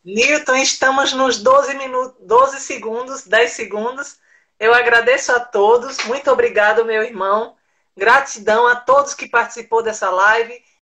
Newton, estamos nos 12 minutos, 12 segundos, 10 segundos. Eu agradeço a todos. Muito obrigado, meu irmão. Gratidão a todos que participou dessa live.